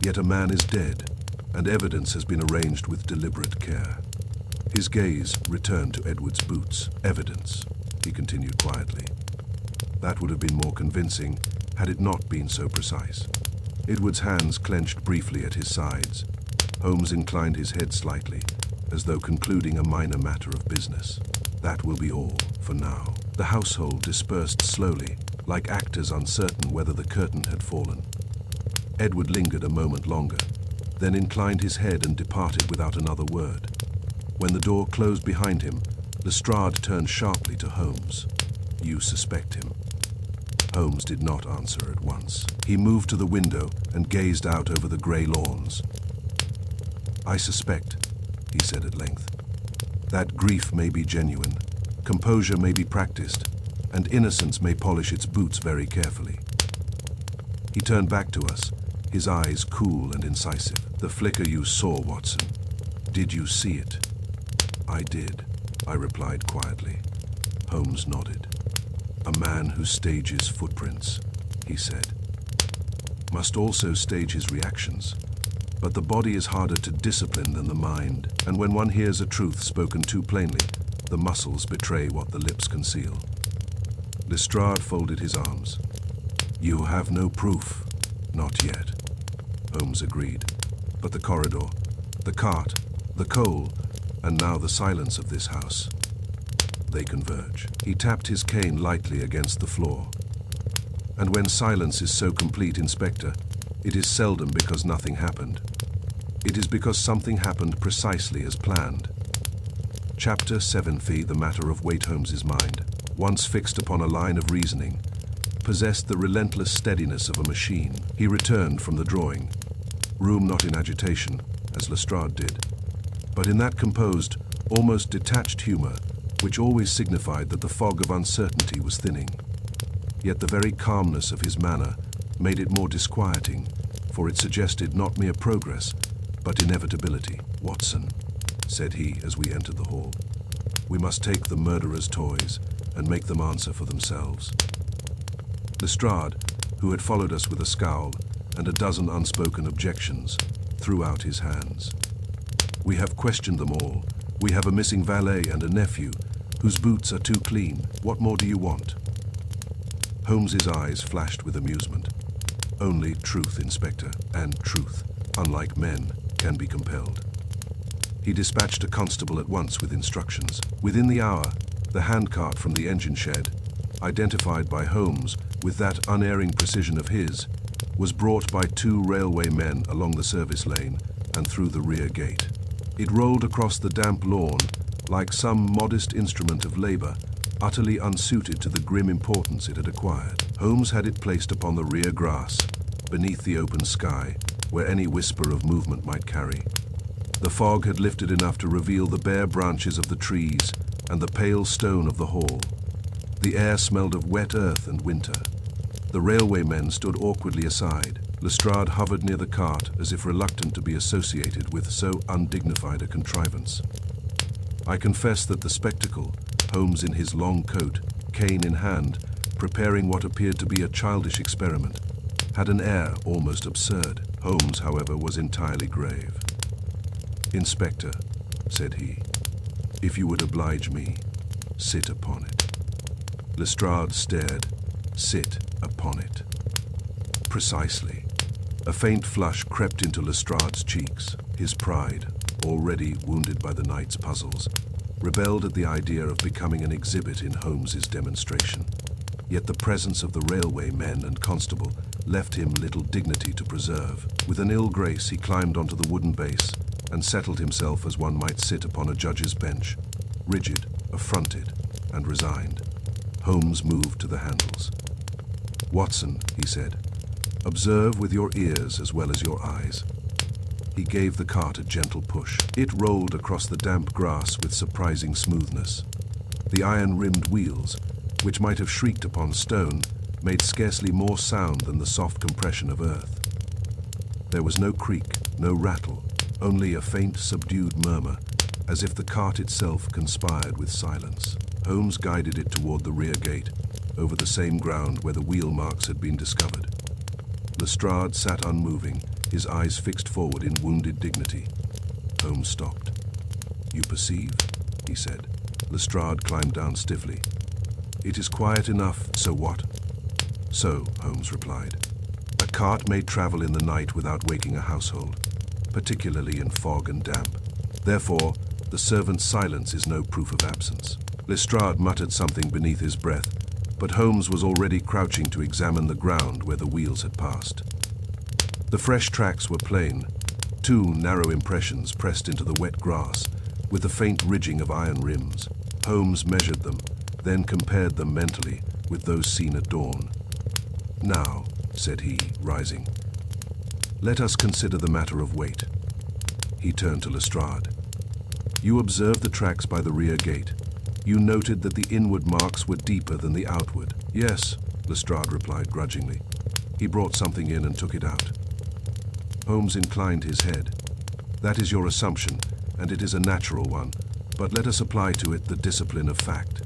Yet a man is dead, and evidence has been arranged with deliberate care. His gaze returned to Edward's boots. Evidence, he continued quietly. That would have been more convincing had it not been so precise. Edward's hands clenched briefly at his sides. Holmes inclined his head slightly, as though concluding a minor matter of business. That will be all, for now. The household dispersed slowly, like actors uncertain whether the curtain had fallen. Edward lingered a moment longer, then inclined his head and departed without another word. When the door closed behind him, Lestrade turned sharply to Holmes. "You suspect him?" Holmes did not answer at once. He moved to the window and gazed out over the grey lawns. "I suspect," he said at length, "that grief may be genuine, composure may be practiced, and innocence may polish its boots very carefully." He turned back to us, his eyes cool and incisive. "The flicker you saw, Watson. Did you see it?" "I did," I replied quietly. Holmes nodded. "A man who stages footprints," he said, "must also stage his reactions. But the body is harder to discipline than the mind, and when one hears a truth spoken too plainly, the muscles betray what the lips conceal." Lestrade folded his arms. "You have no proof?" "Not yet," Holmes agreed. "But the corridor, the cart, the coal, and now the silence of this house. They converge." He tapped his cane lightly against the floor. "And when silence is so complete, Inspector, it is seldom because nothing happened. It is because something happened precisely as planned." Chapter 7. The matter of Waite Holmes's mind, once fixed upon a line of reasoning, possessed the relentless steadiness of a machine. He returned from the drawing room not in agitation, as Lestrade did, but in that composed, almost detached humor which always signified that the fog of uncertainty was thinning. Yet the very calmness of his manner made it more disquieting, for it suggested not mere progress, but inevitability. "Watson," said he as we entered the hall, "we must take the murderer's toys and make them answer for themselves." Lestrade, who had followed us with a scowl and a dozen unspoken objections, threw out his hands. "We have questioned them all. We have a missing valet and a nephew, whose boots are too clean. What more do you want?" Holmes's eyes flashed with amusement. "Only truth, Inspector, and truth, unlike men, can be compelled." He dispatched a constable at once with instructions. Within the hour, the handcart from the engine shed, identified by Holmes with that unerring precision of his, was brought by two railway men along the service lane and through the rear gate. It rolled across the damp lawn like some modest instrument of labor, utterly unsuited to the grim importance it had acquired. Holmes had it placed upon the rear grass, beneath the open sky, where any whisper of movement might carry. The fog had lifted enough to reveal the bare branches of the trees and the pale stone of the hall. The air smelled of wet earth and winter. The railway men stood awkwardly aside. Lestrade hovered near the cart as if reluctant to be associated with so undignified a contrivance. I confess that the spectacle, Holmes in his long coat, cane in hand, preparing what appeared to be a childish experiment, had an air almost absurd. Holmes, however, was entirely grave. "Inspector," said he, "if you would oblige me, sit upon it." Lestrade stared. "Sit upon it." Precisely. A faint flush crept into Lestrade's cheeks. His pride, already wounded by the night's puzzles, rebelled at the idea of becoming an exhibit in Holmes's demonstration. Yet the presence of the railway men and constable left him little dignity to preserve. With an ill grace, he climbed onto the wooden base and settled himself as one might sit upon a judge's bench, rigid, affronted, and resigned. Holmes moved to the handles. "Watson," he said, "observe with your ears as well as your eyes." He gave the cart a gentle push. It rolled across the damp grass with surprising smoothness. The iron-rimmed wheels, which might have shrieked upon stone, made scarcely more sound than the soft compression of earth. There was no creak, no rattle, only a faint, subdued murmur, as if the cart itself conspired with silence. Holmes guided it toward the rear gate, over the same ground where the wheel marks had been discovered. Lestrade sat unmoving, his eyes fixed forward in wounded dignity. Holmes stopped. "You perceive," he said. Lestrade climbed down stiffly. "It is quiet enough, so what?" "So," Holmes replied, "a cart may travel in the night without waking a household, particularly in fog and damp. Therefore, the servant's silence is no proof of absence." Lestrade muttered something beneath his breath, but Holmes was already crouching to examine the ground where the wheels had passed. The fresh tracks were plain, two narrow impressions pressed into the wet grass, with the faint ridging of iron rims. Holmes measured them, then compared them mentally with those seen at dawn. "Now," said he, rising, "let us consider the matter of weight." He turned to Lestrade. "You observed the tracks by the rear gate. You noted that the inward marks were deeper than the outward." "Yes," Lestrade replied grudgingly. He brought something in and took it out. Holmes inclined his head. "That is your assumption, and it is a natural one, but let us apply to it the discipline of fact."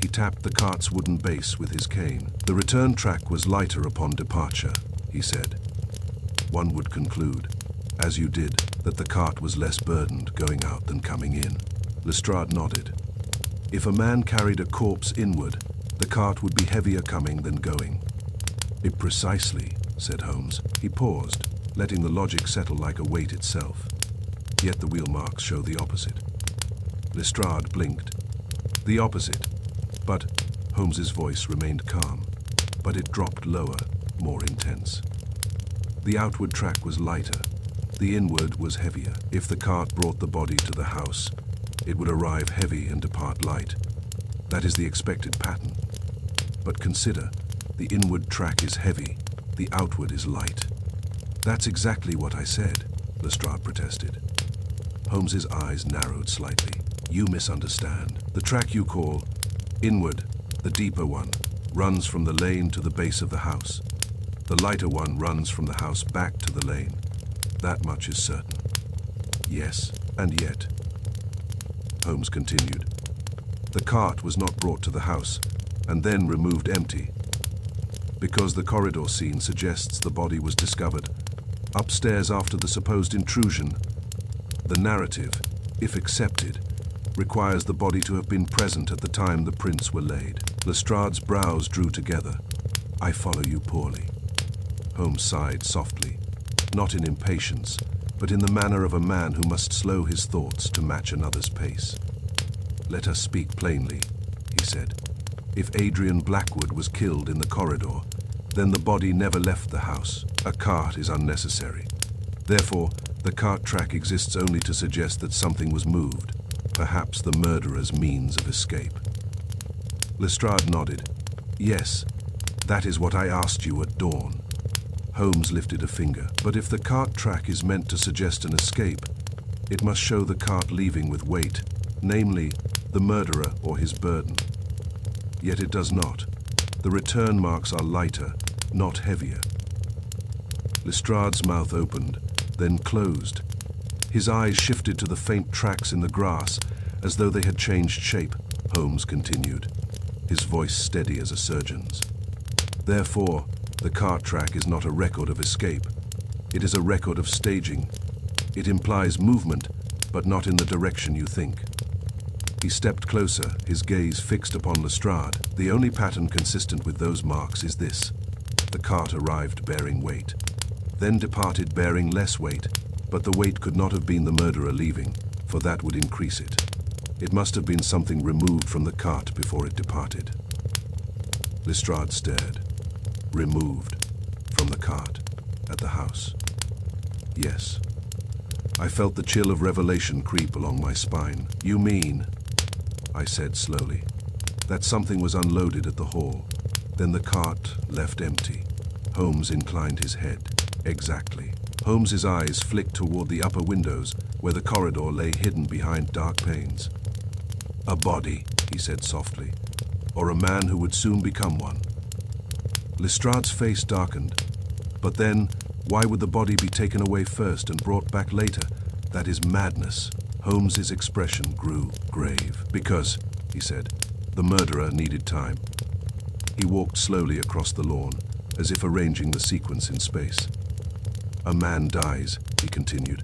He tapped the cart's wooden base with his cane. "The return track was lighter upon departure," he said. "One would conclude, as you did, that the cart was less burdened going out than coming in." Lestrade nodded. "If a man carried a corpse inward, the cart would be heavier coming than going." "Precisely," said Holmes. He paused, letting the logic settle like a weight itself. "Yet the wheel marks show the opposite." Lestrade blinked. "The opposite. But," Holmes's voice remained calm, but it dropped lower, more intense. "The outward track was lighter. The inward was heavier. If the cart brought the body to the house, it would arrive heavy and depart light. That is the expected pattern. But consider, the inward track is heavy, the outward is light." "That's exactly what I said," Lestrade protested. Holmes's eyes narrowed slightly. "You misunderstand. The track you call inward, the deeper one, runs from the lane to the base of the house. The lighter one runs from the house back to the lane. That much is certain." "Yes, and yet," Holmes continued, "the cart was not brought to the house and then removed empty, because the corridor scene suggests the body was discovered upstairs after the supposed intrusion. The narrative, if accepted, requires the body to have been present at the time the prints were laid." Lestrade's brows drew together. "I follow you poorly." Holmes sighed softly, not in impatience, but in the manner of a man who must slow his thoughts to match another's pace. "Let us speak plainly," he said. "If Adrian Blackwood was killed in the corridor, then the body never left the house. A cart is unnecessary. Therefore, the cart track exists only to suggest that something was moved, perhaps the murderer's means of escape." Lestrade nodded. "Yes, that is what I asked you at dawn." Holmes lifted a finger. "But if the cart track is meant to suggest an escape, it must show the cart leaving with weight, namely, the murderer or his burden. Yet it does not. The return marks are lighter, not heavier." Lestrade's mouth opened, then closed. His eyes shifted to the faint tracks in the grass, as though they had changed shape. Holmes continued, his voice steady as a surgeon's. "Therefore, the cart track is not a record of escape. It is a record of staging. It implies movement, but not in the direction you think." He stepped closer, his gaze fixed upon Lestrade. "The only pattern consistent with those marks is this. The cart arrived bearing weight, then departed bearing less weight, but the weight could not have been the murderer leaving, for that would increase it. It must have been something removed from the cart before it departed." Lestrade stared. "Removed from the cart at the house?" "Yes." I felt the chill of revelation creep along my spine. "You mean," I said slowly, "that something was unloaded at the hall, then the cart left empty?" Holmes inclined his head. "Exactly." Holmes's eyes flicked toward the upper windows, where the corridor lay hidden behind dark panes. "A body," he said softly, "or a man who would soon become one." Lestrade's face darkened. "But then, why would the body be taken away first and brought back later? That is madness." Holmes's expression grew grave. "Because," he said, "the murderer needed time." He walked slowly across the lawn, as if arranging the sequence in space. "A man dies," he continued,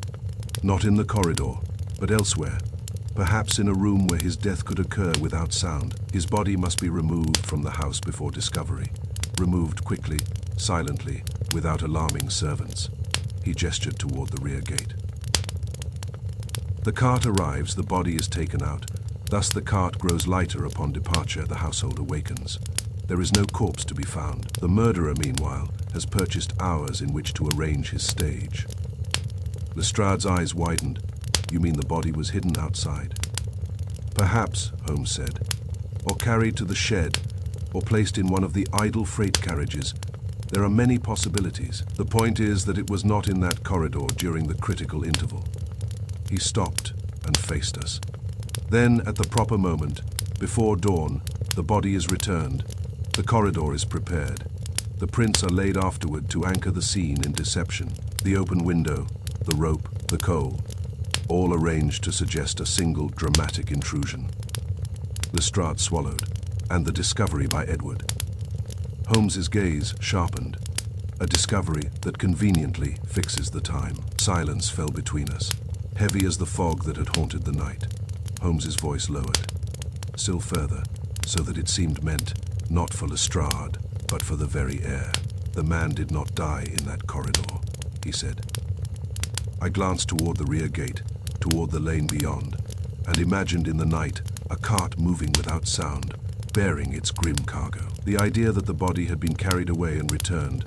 "not in the corridor, but elsewhere, perhaps in a room where his death could occur without sound. His body must be removed from the house before discovery, removed quickly, silently, without alarming servants." He gestured toward the rear gate. "The cart arrives, the body is taken out, Thus the cart grows lighter upon departure. The household awakens. There is no corpse to be found. The murderer, meanwhile, has purchased hours in which to arrange his stage. Lestrade's eyes widened. You mean the body was hidden outside? Perhaps, Holmes said, or carried to the shed, or placed in one of the idle freight carriages. There are many possibilities. The point is that it was not in that corridor during the critical interval. He stopped and faced us. Then, at the proper moment, before dawn, the body is returned. The corridor is prepared. The prints are laid afterward to anchor the scene in deception. The open window, the rope, the coal, all arranged to suggest a single dramatic intrusion. Lestrade swallowed, and the discovery by Edward. Holmes's gaze sharpened. A discovery that conveniently fixes the time. Silence fell between us, heavy as the fog that had haunted the night. Holmes's voice lowered, still further, so that it seemed meant not for Lestrade, but for the very air. The man did not die in that corridor, he said. I glanced toward the rear gate, toward the lane beyond, and imagined in the night a cart moving without sound, bearing its grim cargo. The idea that the body had been carried away and returned,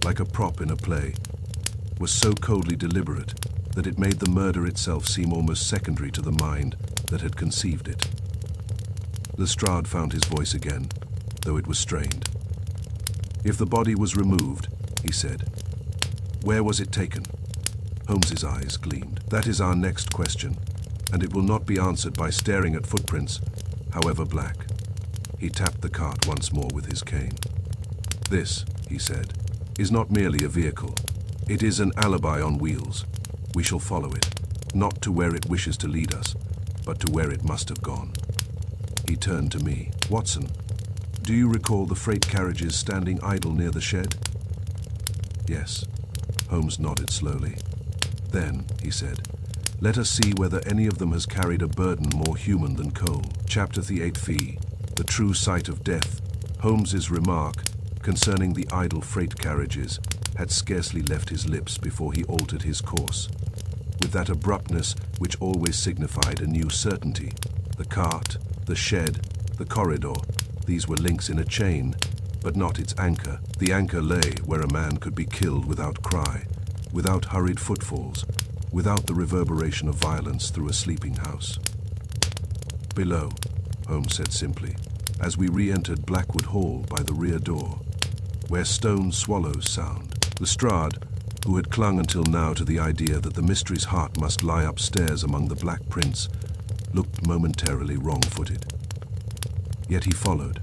like a prop in a play, was so coldly deliberate that it made the murder itself seem almost secondary to the mind that had conceived it. Lestrade found his voice again, though it was strained. If the body was removed, he said, where was it taken? Holmes's eyes gleamed. That is our next question, and it will not be answered by staring at footprints, however black. He tapped the cart once more with his cane. This, he said, is not merely a vehicle. It is an alibi on wheels. We shall follow it, not to where it wishes to lead us, but to where it must have gone. He turned to me. Watson, do you recall the freight carriages standing idle near the shed? Yes. Holmes nodded slowly. Then, he said, let us see whether any of them has carried a burden more human than coal. Chapter 8 The True Sight of Death. Holmes's remark concerning the idle freight carriages had scarcely left his lips before he altered his course. With that abruptness which always signified a new certainty, the cart, the shed, the corridor, these were links in a chain, but not its anchor. The anchor lay where a man could be killed without cry, without hurried footfalls, without the reverberation of violence through a sleeping house. Below, Holmes said simply, as we re-entered Blackwood Hall by the rear door, where stone swallows sound. Lestrade, who had clung until now to the idea that the mystery's heart must lie upstairs among the black prints, looked momentarily wrong-footed. Yet he followed,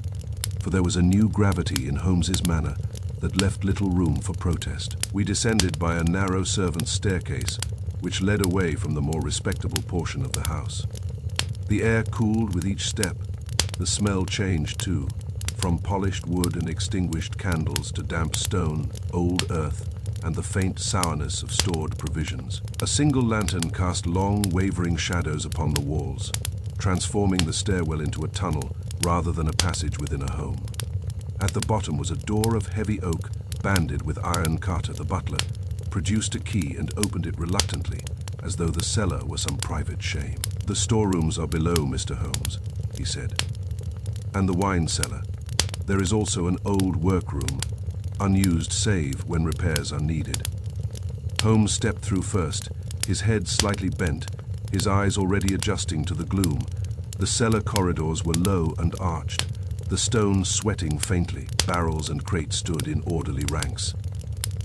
for there was a new gravity in Holmes's manner that left little room for protest. We descended by a narrow servant's staircase, which led away from the more respectable portion of the house. The air cooled with each step. The smell changed too, from polished wood and extinguished candles to damp stone, old earth, and the faint sourness of stored provisions. A single lantern cast long, wavering shadows upon the walls, transforming the stairwell into a tunnel rather than a passage within a home. At the bottom was a door of heavy oak, banded with iron. Carter, the butler, produced a key and opened it reluctantly, as though the cellar were some private shame. The storerooms are below, Mr. Holmes, he said, and the wine cellar. There is also an old workroom, unused save when repairs are needed. Holmes stepped through first, his head slightly bent, his eyes already adjusting to the gloom. The cellar corridors were low and arched, the stones sweating faintly. Barrels and crates stood in orderly ranks.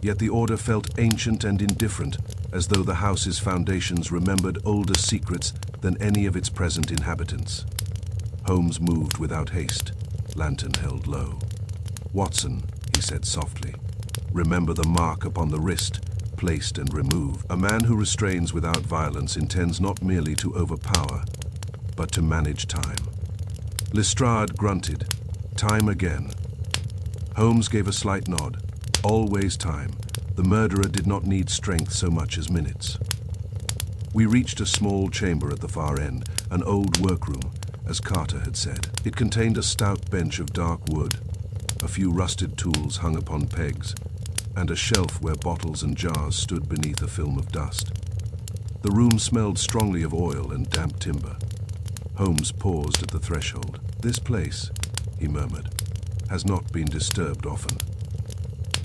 Yet the order felt ancient and indifferent, as though the house's foundations remembered older secrets than any of its present inhabitants. Holmes moved without haste, lantern held low. Watson, he said softly, remember the mark upon the wrist, placed and removed. A man who restrains without violence intends not merely to overpower, but to manage time. Lestrade grunted, time again. Holmes gave a slight nod. Always time. The murderer did not need strength so much as minutes. We reached a small chamber at the far end, an old workroom, as Carter had said. It contained a stout bench of dark wood, a few rusted tools hung upon pegs, and a shelf where bottles and jars stood beneath a film of dust. The room smelled strongly of oil and damp timber. Holmes paused at the threshold. "This place," he murmured, "has not been disturbed often."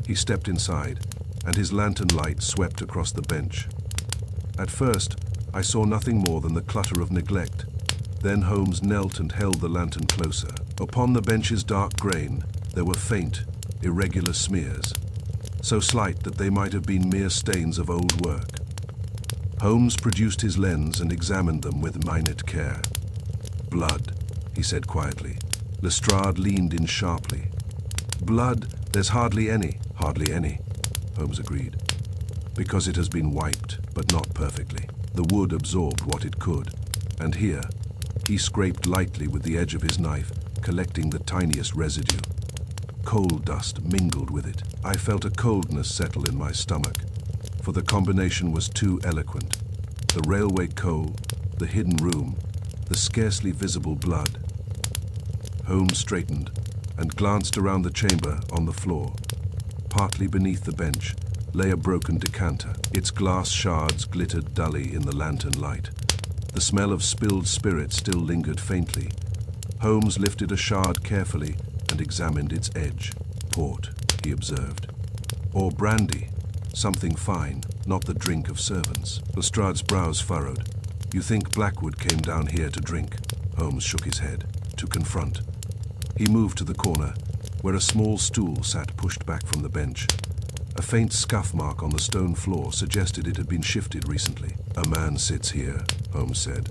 He stepped inside, and his lantern light swept across the bench. At first, I saw nothing more than the clutter of neglect. Then Holmes knelt and held the lantern closer. Upon the bench's dark grain, there were faint, irregular smears, so slight that they might have been mere stains of old work. Holmes produced his lens and examined them with minute care. "Blood," he said quietly. Lestrade leaned in sharply. "Blood, there's hardly any." "Hardly any," Holmes agreed, "because it has been wiped, but not perfectly. The wood absorbed what it could, and here," he scraped lightly with the edge of his knife, collecting the tiniest residue. Coal dust mingled with it. I felt a coldness settle in my stomach, for the combination was too eloquent. The railway coal, the hidden room, the scarcely visible blood. Holmes straightened and glanced around the chamber. On the floor, partly beneath the bench, lay a broken decanter. Its glass shards glittered dully in the lantern light. The smell of spilled spirit still lingered faintly. Holmes lifted a shard carefully and examined its edge. "Port," he observed. "Or brandy. Something fine, not the drink of servants." Lestrade's brows furrowed. "You think Blackwood came down here to drink?" Holmes shook his head. "To confront." He moved to the corner, where a small stool sat pushed back from the bench. A faint scuff mark on the stone floor suggested it had been shifted recently. "A man sits here," Holmes said,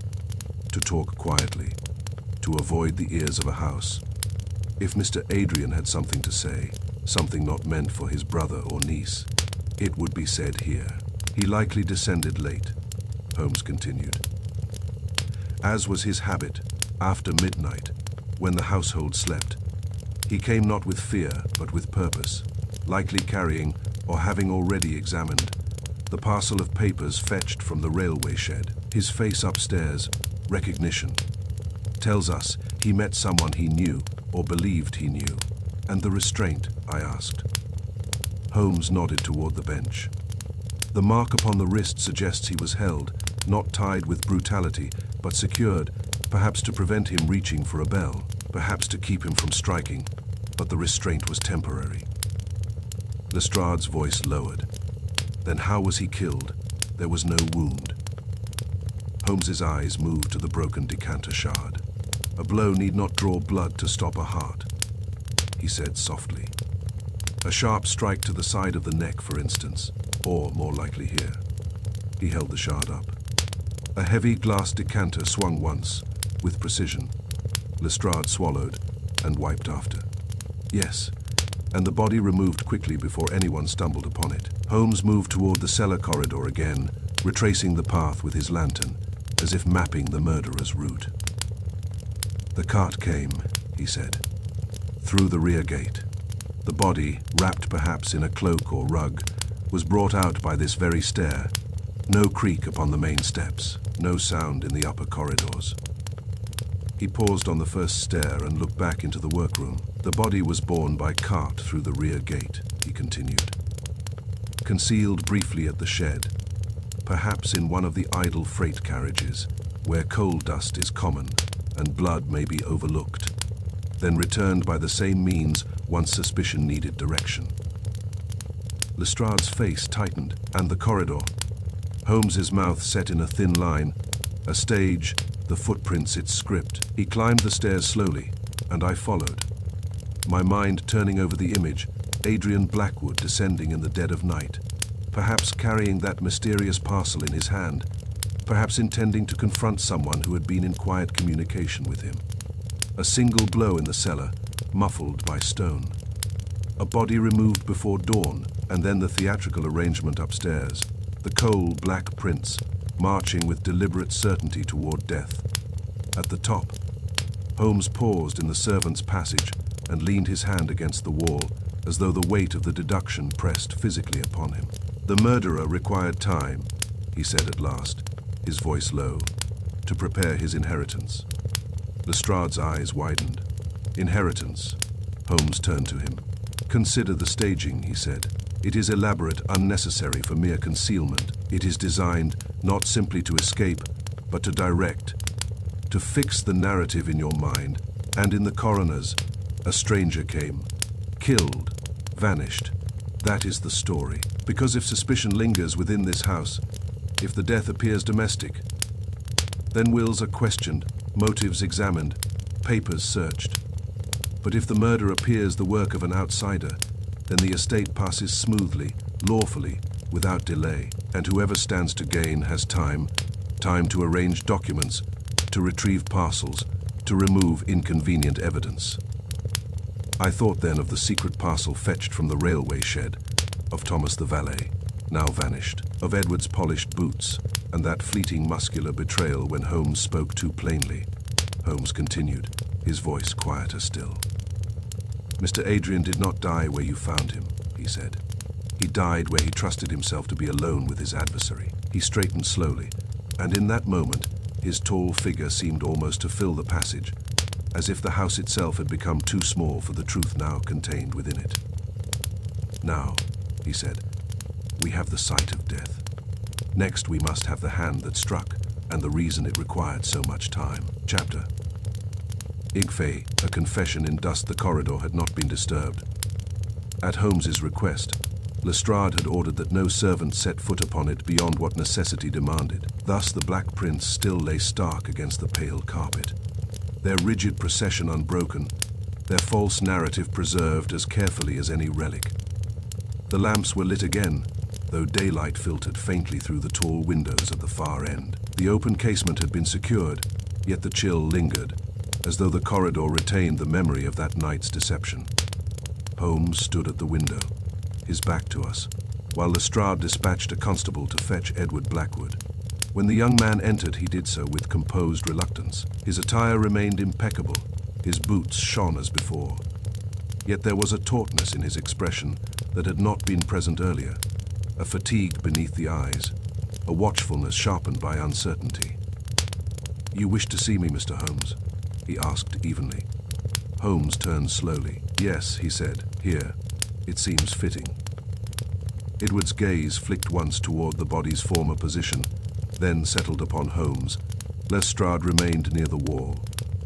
"to talk quietly, to avoid the ears of a house. If Mr. Adrian had something to say, something not meant for his brother or niece, it would be said here. He likely descended late," Holmes continued, "as was his habit, after midnight, when the household slept. He came not with fear, but with purpose, likely carrying, or having already examined, the parcel of papers fetched from the railway shed. His face upstairs, recognition, tells us he met someone he knew, or believed he knew." "And the restraint?" I asked. Holmes nodded toward the bench. "The mark upon the wrist suggests he was held, not tied with brutality, but secured, perhaps to prevent him reaching for a bell, perhaps to keep him from striking, but the restraint was temporary." Lestrade's voice lowered. "Then how was he killed? There was no wound." Holmes's eyes moved to the broken decanter shard. "A blow need not draw blood to stop a heart," he said softly. "A sharp strike to the side of the neck, for instance, or more likely here." He held the shard up. A heavy glass decanter swung once, with precision. Lestrade swallowed and wiped after. "Yes, and the body removed quickly before anyone stumbled upon it." Holmes moved toward the cellar corridor again, retracing the path with his lantern, as if mapping the murderer's route. "The cart came," he said, "through the rear gate. The body, wrapped perhaps in a cloak or rug, was brought out by this very stair. No creak upon the main steps, no sound in the upper corridors." He paused on the first stair and looked back into the workroom. "The body was borne by cart through the rear gate," he continued. "Concealed briefly at the shed, perhaps in one of the idle freight carriages, where coal dust is common and blood may be overlooked, then returned by the same means once suspicion needed direction." Lestrade's face tightened, and the corridor. Holmes's mouth set in a thin line, a stage, the footprints its script. He climbed the stairs slowly, and I followed, my mind turning over the image, Adrian Blackwood descending in the dead of night, perhaps carrying that mysterious parcel in his hand, perhaps intending to confront someone who had been in quiet communication with him. A single blow in the cellar, muffled by stone. A body removed before dawn, and then the theatrical arrangement upstairs. The coal-black prints, marching with deliberate certainty toward death. At the top, Holmes paused in the servants' passage and leaned his hand against the wall, as though the weight of the deduction pressed physically upon him. "The murderer required time," he said at last, his voice low, "to prepare his inheritance." Lestrade's eyes widened. "Inheritance." Holmes turned to him. "Consider the staging," he said. "It is elaborate, unnecessary for mere concealment. It is designed not simply to escape, but to direct, to fix the narrative in your mind, and in the coroner's, a stranger came, killed, vanished. That is the story. Because if suspicion lingers within this house, if the death appears domestic, then wills are questioned, motives examined, papers searched. But if the murder appears the work of an outsider, then the estate passes smoothly, lawfully, without delay, and whoever stands to gain has time to arrange documents, to retrieve parcels, to remove inconvenient evidence. I thought then of the secret parcel fetched from the railway shed, of Thomas the valet, now vanished, of Edward's polished boots, and that fleeting muscular betrayal when Holmes spoke too plainly. Holmes continued, his voice quieter still. Mr. Adrian did not die where you found him, he said. He died where he trusted himself to be alone with his adversary. He straightened slowly, and in that moment, his tall figure seemed almost to fill the passage, as if the house itself had become too small for the truth now contained within it. Now, he said, we have the sight of death. Next we must have the hand that struck, and the reason it required so much time. Chapter. Igfe, a confession in dust. The corridor had not been disturbed. At Holmes's request, Lestrade had ordered that no servant set foot upon it beyond what necessity demanded. Thus the black prints still lay stark against the pale carpet, their rigid procession unbroken, their false narrative preserved as carefully as any relic. The lamps were lit again, though daylight filtered faintly through the tall windows at the far end. The open casement had been secured, yet the chill lingered, as though the corridor retained the memory of that night's deception. Holmes stood at the window, his back to us, while Lestrade dispatched a constable to fetch Edward Blackwood. When the young man entered, he did so with composed reluctance. His attire remained impeccable, his boots shone as before. Yet there was a tautness in his expression that had not been present earlier, a fatigue beneath the eyes, a watchfulness sharpened by uncertainty. "You wish to see me, Mr. Holmes?" he asked evenly. Holmes turned slowly. "Yes," he said, "here. It seems fitting." Edward's gaze flicked once toward the body's former position, then settled upon Holmes. Lestrade remained near the wall,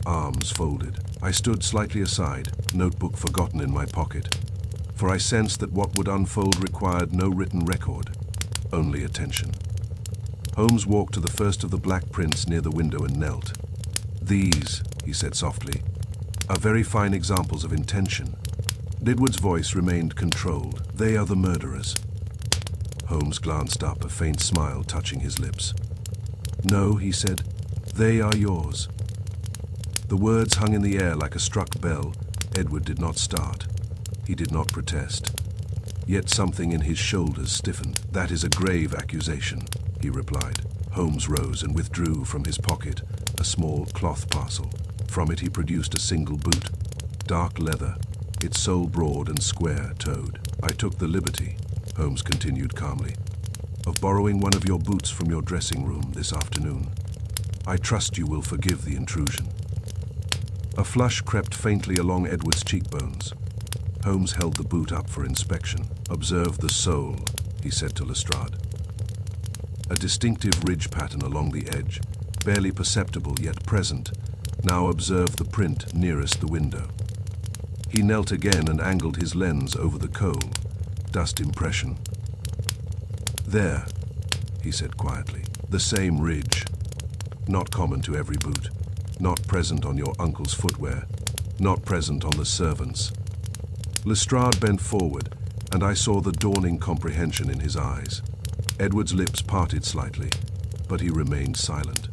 arms folded. I stood slightly aside, notebook forgotten in my pocket, for I sensed that what would unfold required no written record, only attention. Holmes walked to the first of the black prints near the window and knelt. "These," he said softly, "are very fine examples of intention." Edward's voice remained controlled. "They are the murderers." Holmes glanced up, a faint smile touching his lips. "No," he said, "they are yours." The words hung in the air like a struck bell. Edward did not start. He did not protest. Yet something in his shoulders stiffened. "That is a grave accusation," he replied. Holmes rose and withdrew from his pocket a small cloth parcel. From it he produced a single boot, dark leather, its sole broad and square-toed. "I took the liberty," Holmes continued calmly, "of borrowing one of your boots from your dressing room this afternoon. I trust you will forgive the intrusion." A flush crept faintly along Edward's cheekbones. Holmes held the boot up for inspection. "Observe the sole," he said to Lestrade. A distinctive ridge pattern along the edge, barely perceptible yet present. Now observe the print nearest the window. He knelt again and angled his lens over the coal, dust impression. "There," he said quietly, "the same ridge. Not common to every boot. Not present on your uncle's footwear. Not present on the servants." Lestrade bent forward, and I saw the dawning comprehension in his eyes. Edward's lips parted slightly, but he remained silent.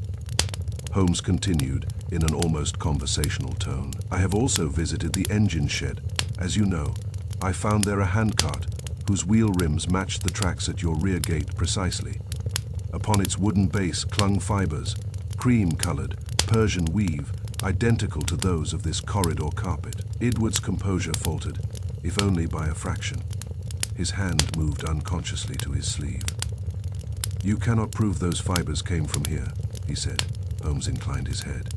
Holmes continued in an almost conversational tone. "I have also visited the engine shed. As you know, I found there a handcart whose wheel rims matched the tracks at your rear gate precisely. Upon its wooden base clung fibers, cream-colored, Persian weave, identical to those of this corridor carpet." Edward's composure faltered, if only by a fraction. His hand moved unconsciously to his sleeve. "You cannot prove those fibers came from here," he said. Holmes inclined his head.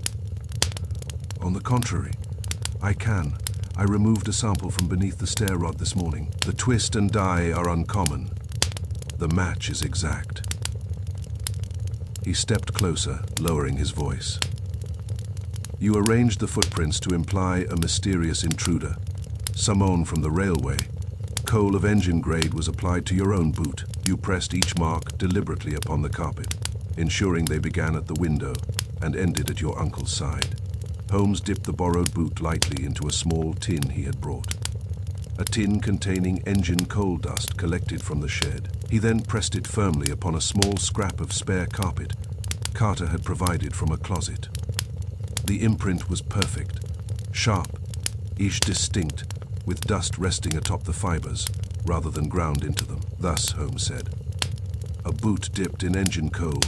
"On the contrary, I can. I removed a sample from beneath the stair rod this morning. The twist and die are uncommon. The match is exact." He stepped closer, lowering his voice. You arranged the footprints to imply a mysterious intruder, someone from the railway. Coal of engine grade was applied to your own boot. You pressed each mark deliberately upon the carpet, ensuring they began at the window and ended at your uncle's side. Holmes dipped the borrowed boot lightly into a small tin he had brought. A tin containing engine coal dust collected from the shed. He then pressed it firmly upon a small scrap of spare carpet Carter had provided from a closet. The imprint was perfect, sharp, each distinct, with dust resting atop the fibers rather than ground into them. Thus, Holmes said, a boot dipped in engine coal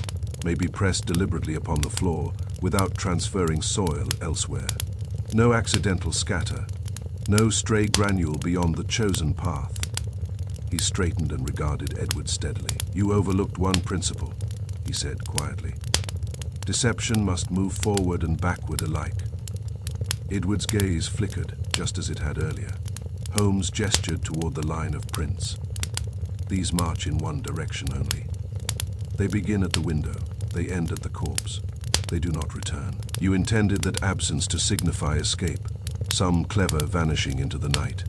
may be pressed deliberately upon the floor without transferring soil elsewhere. No accidental scatter, no stray granule beyond the chosen path. He straightened and regarded Edward steadily. You overlooked one principle, he said quietly. Deception must move forward and backward alike. Edward's gaze flickered, just as it had earlier. Holmes gestured toward the line of prints. These march in one direction only. They begin at the window, they end at the corpse. They do not return. You intended that absence to signify escape, some clever vanishing into the night.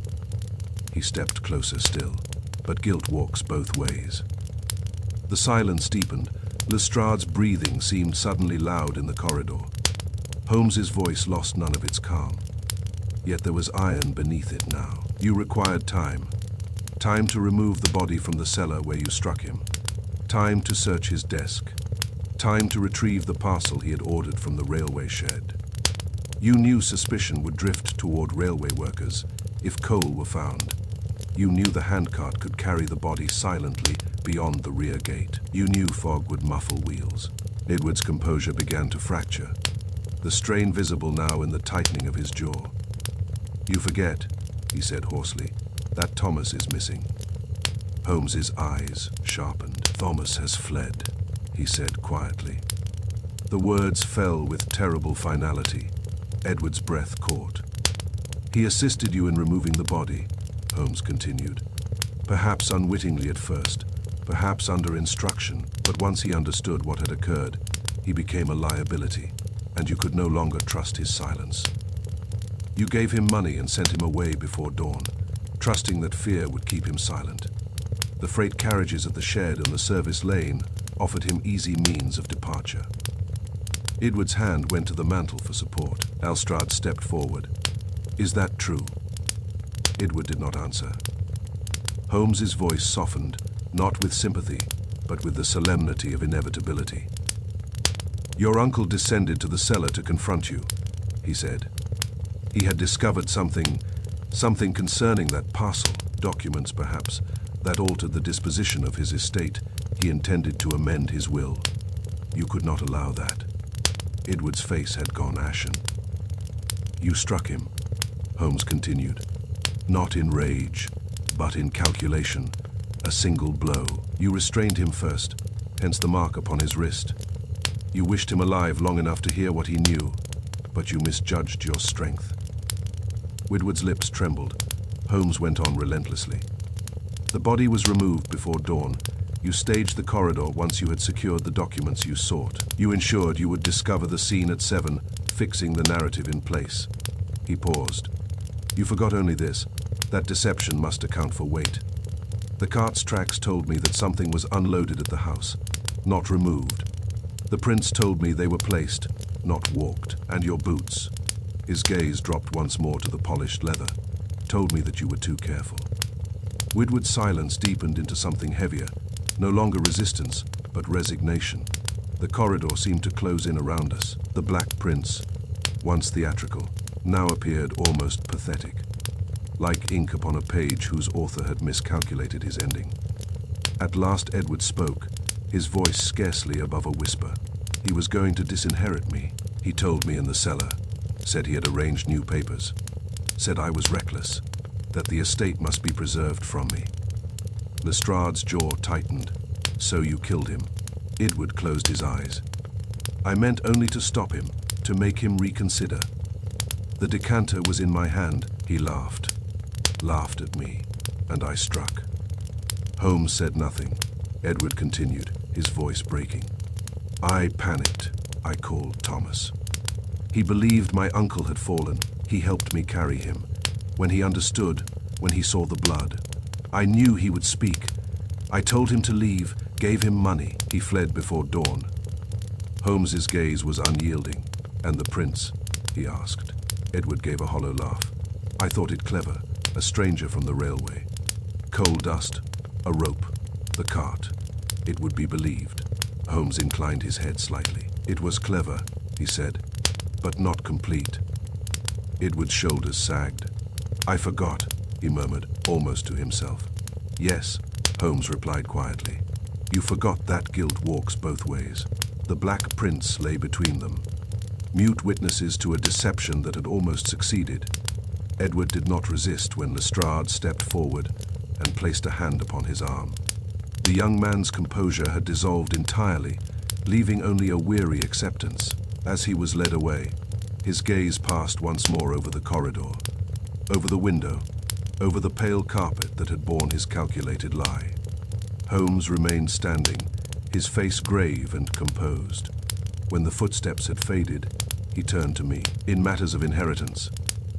He stepped closer still, but guilt walks both ways. The silence deepened. Lestrade's breathing seemed suddenly loud in the corridor. Holmes's voice lost none of its calm. Yet there was iron beneath it now. You required time. Time to remove the body from the cellar where you struck him. Time to search his desk. Time to retrieve the parcel he had ordered from the railway shed. You knew suspicion would drift toward railway workers if coal were found. You knew the handcart could carry the body silently beyond the rear gate. You knew fog would muffle wheels. Edward's composure began to fracture, the strain visible now in the tightening of his jaw. You forget, he said hoarsely, that Thomas is missing. Holmes's eyes sharpened. Thomas has fled, he said quietly. The words fell with terrible finality. Edward's breath caught. He assisted you in removing the body, Holmes continued. Perhaps unwittingly at first, perhaps under instruction, but once he understood what had occurred, he became a liability, and you could no longer trust his silence. You gave him money and sent him away before dawn, trusting that fear would keep him silent. The freight carriages at the shed and the service lane offered him easy means of departure. Edward's hand went to the mantel for support. Lestrade stepped forward. Is that true? Edward did not answer. Holmes's voice softened, not with sympathy, but with the solemnity of inevitability. Your uncle descended to the cellar to confront you, he said. He had discovered something concerning that parcel, documents perhaps, that altered the disposition of his estate. He intended to amend his will. You could not allow that. Edward's face had gone ashen. You struck him, Holmes continued. Not in rage, but in calculation. A single blow. You restrained him first, hence the mark upon his wrist. You wished him alive long enough to hear what he knew, but you misjudged your strength. Edward's lips trembled. Holmes went on relentlessly. The body was removed before dawn. You staged the corridor once you had secured the documents you sought. You ensured you would discover the scene at 7, fixing the narrative in place. He paused. You forgot only this, that deception must account for weight. The cart's tracks told me that something was unloaded at the house, not removed. The prints told me they were placed, not walked. And your boots. His gaze dropped once more to the polished leather, told me that you were too careful. Edward's silence deepened into something heavier, no longer resistance, but resignation. The corridor seemed to close in around us. The black prints, once theatrical, now appeared almost pathetic, like ink upon a page whose author had miscalculated his ending. At last Edward spoke, his voice scarcely above a whisper. He was going to disinherit me. He told me in the cellar, said he had arranged new papers, said I was reckless, that the estate must be preserved from me. Lestrade's jaw tightened. So you killed him. Edward closed his eyes. I meant only to stop him, to make him reconsider. The decanter was in my hand. He laughed at me, and I struck. Holmes said nothing. Edward continued, his voice breaking. I panicked. I called Thomas. He believed my uncle had fallen. He helped me carry him. When he understood, when he saw the blood, I knew he would speak. I told him to leave, gave him money. He fled before dawn. Holmes's gaze was unyielding. "And the prince?" he asked. Edward gave a hollow laugh. I thought it clever. A stranger from the railway. Coal dust, a rope, the cart. It would be believed. Holmes inclined his head slightly. "It was clever," he said, "but not complete." Edward's shoulders sagged. "I forgot," he murmured, almost to himself. "Yes," Holmes replied quietly. "You forgot that guilt walks both ways." The Black Prince lay between them, mute witnesses to a deception that had almost succeeded. Edward did not resist when Lestrade stepped forward and placed a hand upon his arm. The young man's composure had dissolved entirely, leaving only a weary acceptance. As he was led away, his gaze passed once more over the corridor, over the window, over the pale carpet that had borne his calculated lie. Holmes remained standing, his face grave and composed. When the footsteps had faded, he turned to me. "In matters of inheritance,"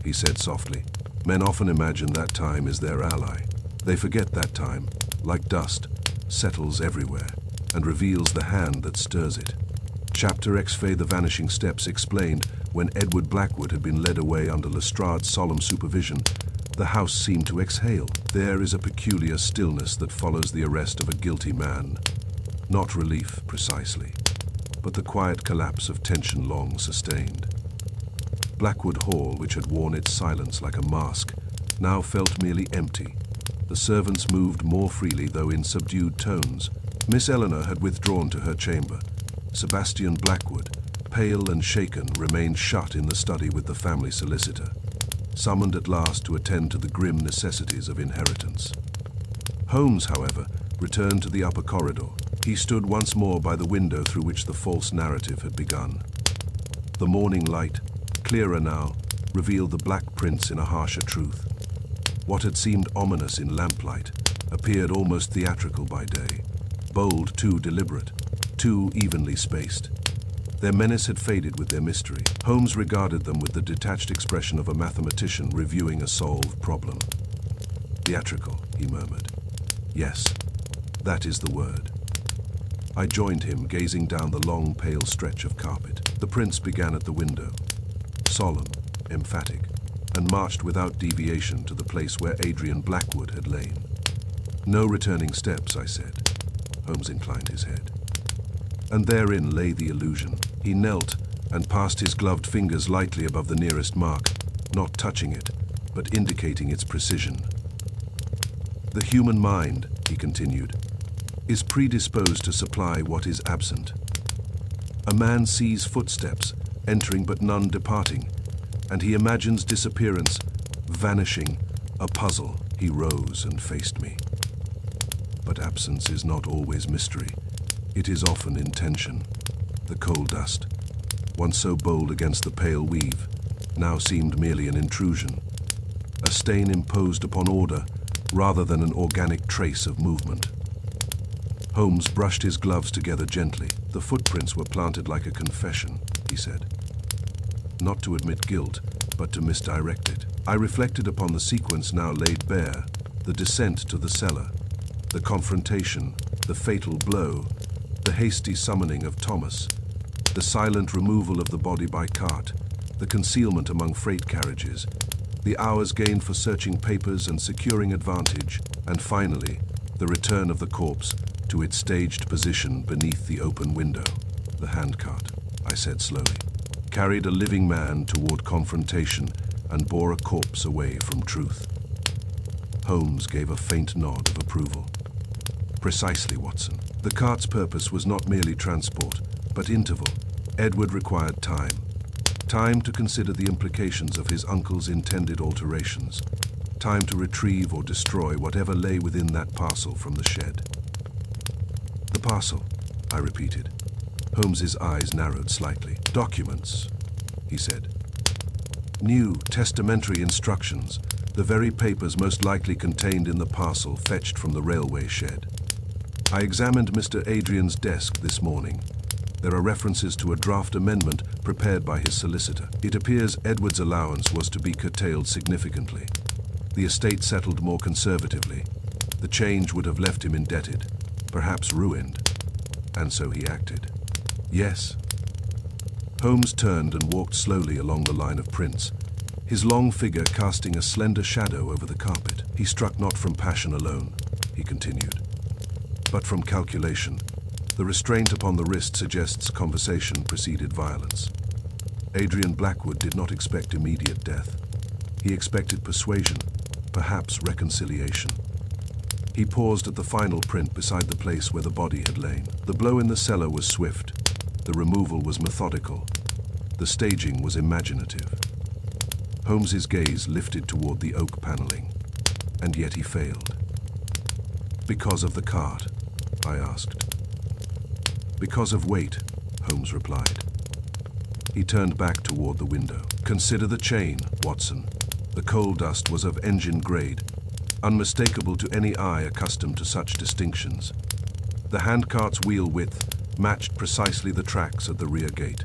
he said softly, "men often imagine that time is their ally. They forget that time, like dust, settles everywhere and reveals the hand that stirs it." Chapter XV The Vanishing Steps explained when Edward Blackwood had been led away under Lestrade's solemn supervision, the house seemed to exhale. There is a peculiar stillness that follows the arrest of a guilty man. Not relief, precisely, but the quiet collapse of tension long sustained. Blackwood Hall, which had worn its silence like a mask, now felt merely empty. The servants moved more freely, though in subdued tones. Miss Eleanor had withdrawn to her chamber. Sebastian Blackwood, pale and shaken, remained shut in the study with the family solicitor, summoned at last to attend to the grim necessities of inheritance. Holmes, however, returned to the upper corridor. He stood once more by the window through which the false narrative had begun. The morning light, clearer now, revealed the Black Prince in a harsher truth. What had seemed ominous in lamplight appeared almost theatrical by day, bold, too deliberate, too evenly spaced. Their menace had faded with their mystery. Holmes regarded them with the detached expression of a mathematician reviewing a solved problem. "Theatrical," he murmured. "Yes, that is the word." I joined him, gazing down the long, pale stretch of carpet. The prince began at the window, solemn, emphatic, and marched without deviation to the place where Adrian Blackwood had lain. "No returning steps," I said. Holmes inclined his head. And therein lay the illusion. He knelt and passed his gloved fingers lightly above the nearest mark, not touching it, but indicating its precision. "The human mind," he continued, "is predisposed to supply what is absent. A man sees footsteps entering but none departing, and he imagines disappearance, vanishing, a puzzle." He rose and faced me. "But absence is not always mystery. It is often intention. The coal dust, once so bold against the pale weave, now seemed merely an intrusion, a stain imposed upon order rather than an organic trace of movement." Holmes brushed his gloves together gently. "The footprints were planted like a confession," he said. "Not to admit guilt, but to misdirect it." I reflected upon the sequence now laid bare, the descent to the cellar, the confrontation, the fatal blow, the hasty summoning of Thomas, the silent removal of the body by cart, the concealment among freight carriages, the hours gained for searching papers and securing advantage, and finally, the return of the corpse to its staged position beneath the open window. "The handcart," I said slowly, "carried a living man toward confrontation and bore a corpse away from truth." Holmes gave a faint nod of approval. "Precisely, Watson. The cart's purpose was not merely transport, but interval. Edward required time. Time to consider the implications of his uncle's intended alterations. Time to retrieve or destroy whatever lay within that parcel from the shed." "The parcel," I repeated. Holmes's eyes narrowed slightly. "Documents," he said. "New testamentary instructions, the very papers most likely contained in the parcel fetched from the railway shed. I examined Mr. Adrian's desk this morning. There are references to a draft amendment prepared by his solicitor. It appears Edward's allowance was to be curtailed significantly. The estate settled more conservatively. The change would have left him indebted, perhaps ruined. And so he acted. Yes. Holmes turned and walked slowly along the line of prints, his long figure casting a slender shadow over the carpet. He struck not from passion alone, he continued, but from calculation. The restraint upon the wrist suggests conversation preceded violence. Adrian Blackwood did not expect immediate death. He expected persuasion, perhaps reconciliation. He paused at the final print beside the place where the body had lain. The blow in the cellar was swift. The removal was methodical. The staging was imaginative. Holmes's gaze lifted toward the oak paneling, and yet he failed. Because of the cart? I asked. Because of weight, Holmes replied. He turned back toward the window. Consider the chain, Watson. The coal dust was of engine grade, unmistakable to any eye accustomed to such distinctions. The handcart's wheel width matched precisely the tracks at the rear gate.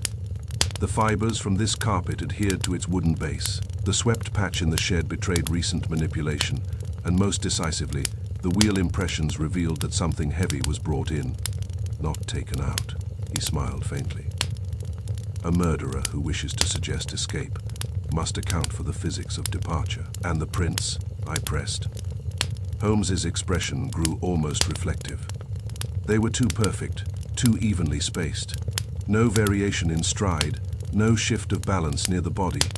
The fibers from this carpet adhered to its wooden base. The swept patch in the shed betrayed recent manipulation, and most decisively, the wheel impressions revealed that something heavy was brought in, not taken out. He smiled faintly. A murderer who wishes to suggest escape must account for the physics of departure. And the prints? I pressed. Holmes's expression grew almost reflective. They were too perfect, too evenly spaced. No variation in stride, no shift of balance near the body.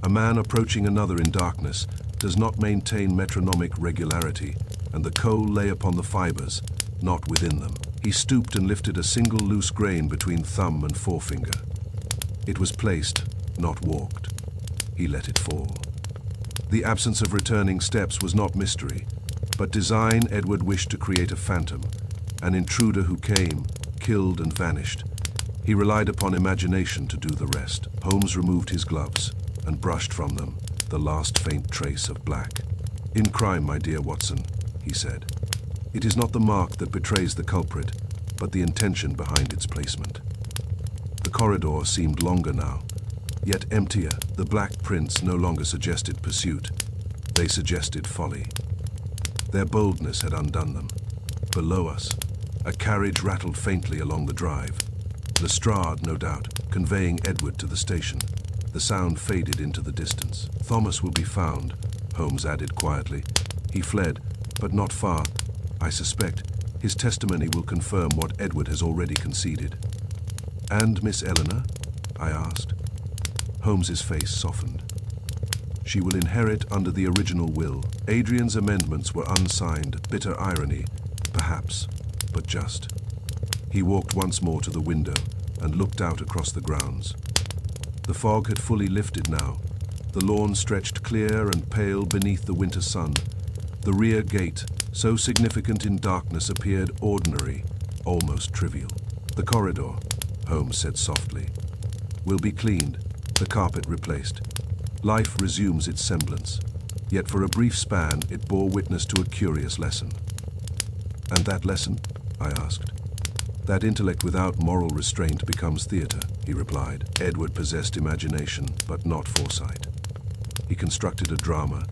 A man approaching another in darkness does not maintain metronomic regularity, and the coal lay upon the fibers, not within them. He stooped and lifted a single loose grain between thumb and forefinger. It was placed, not walked. He let it fall. The absence of returning steps was not mystery, but design. Edward wished to create a phantom, an intruder who came, killed and vanished. He relied upon imagination to do the rest. Holmes removed his gloves and brushed from them the last faint trace of black. In crime, my dear Watson, he said, it is not the mark that betrays the culprit, but the intention behind its placement. The corridor seemed longer now, yet emptier. The black prints no longer suggested pursuit. They suggested folly. Their boldness had undone them. Below us, a carriage rattled faintly along the drive. Lestrade, no doubt, conveying Edward to the station. The sound faded into the distance. Thomas will be found, Holmes added quietly. He fled, but not far. I suspect his testimony will confirm what Edward has already conceded. And Miss Eleanor? I asked. Holmes's face softened. She will inherit under the original will. Adrian's amendments were unsigned. Bitter irony, perhaps, but just. He walked once more to the window and looked out across the grounds. The fog had fully lifted now. The lawn stretched clear and pale beneath the winter sun. The rear gate, so significant in darkness, appeared ordinary, almost trivial. The corridor, Holmes said softly, will be cleaned, the carpet replaced. Life resumes its semblance. Yet for a brief span, it bore witness to a curious lesson. And that lesson? I asked. That intellect without moral restraint becomes theater, he replied. Edward possessed imagination, but not foresight. He constructed a drama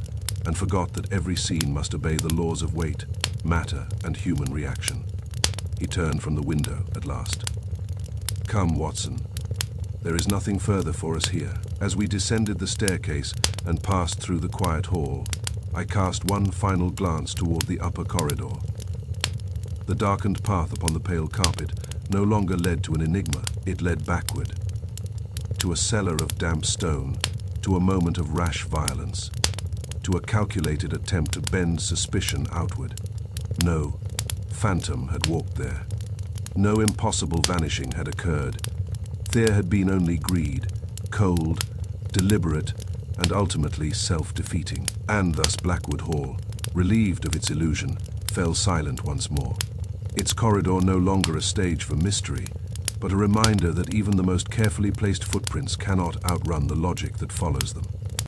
and forgot that every scene must obey the laws of weight, matter, and human reaction. He turned from the window at last. Come, Watson. There is nothing further for us here. As we descended the staircase and passed through the quiet hall, I cast one final glance toward the upper corridor. The darkened path upon the pale carpet no longer led to an enigma. It led backward, to a cellar of damp stone, to a moment of rash violence, to a calculated attempt to bend suspicion outward. No phantom had walked there. No impossible vanishing had occurred. There had been only greed, cold, deliberate, and ultimately self-defeating. And thus Blackwood Hall, relieved of its illusion, fell silent once more. Its corridor no longer a stage for mystery, but a reminder that even the most carefully placed footprints cannot outrun the logic that follows them.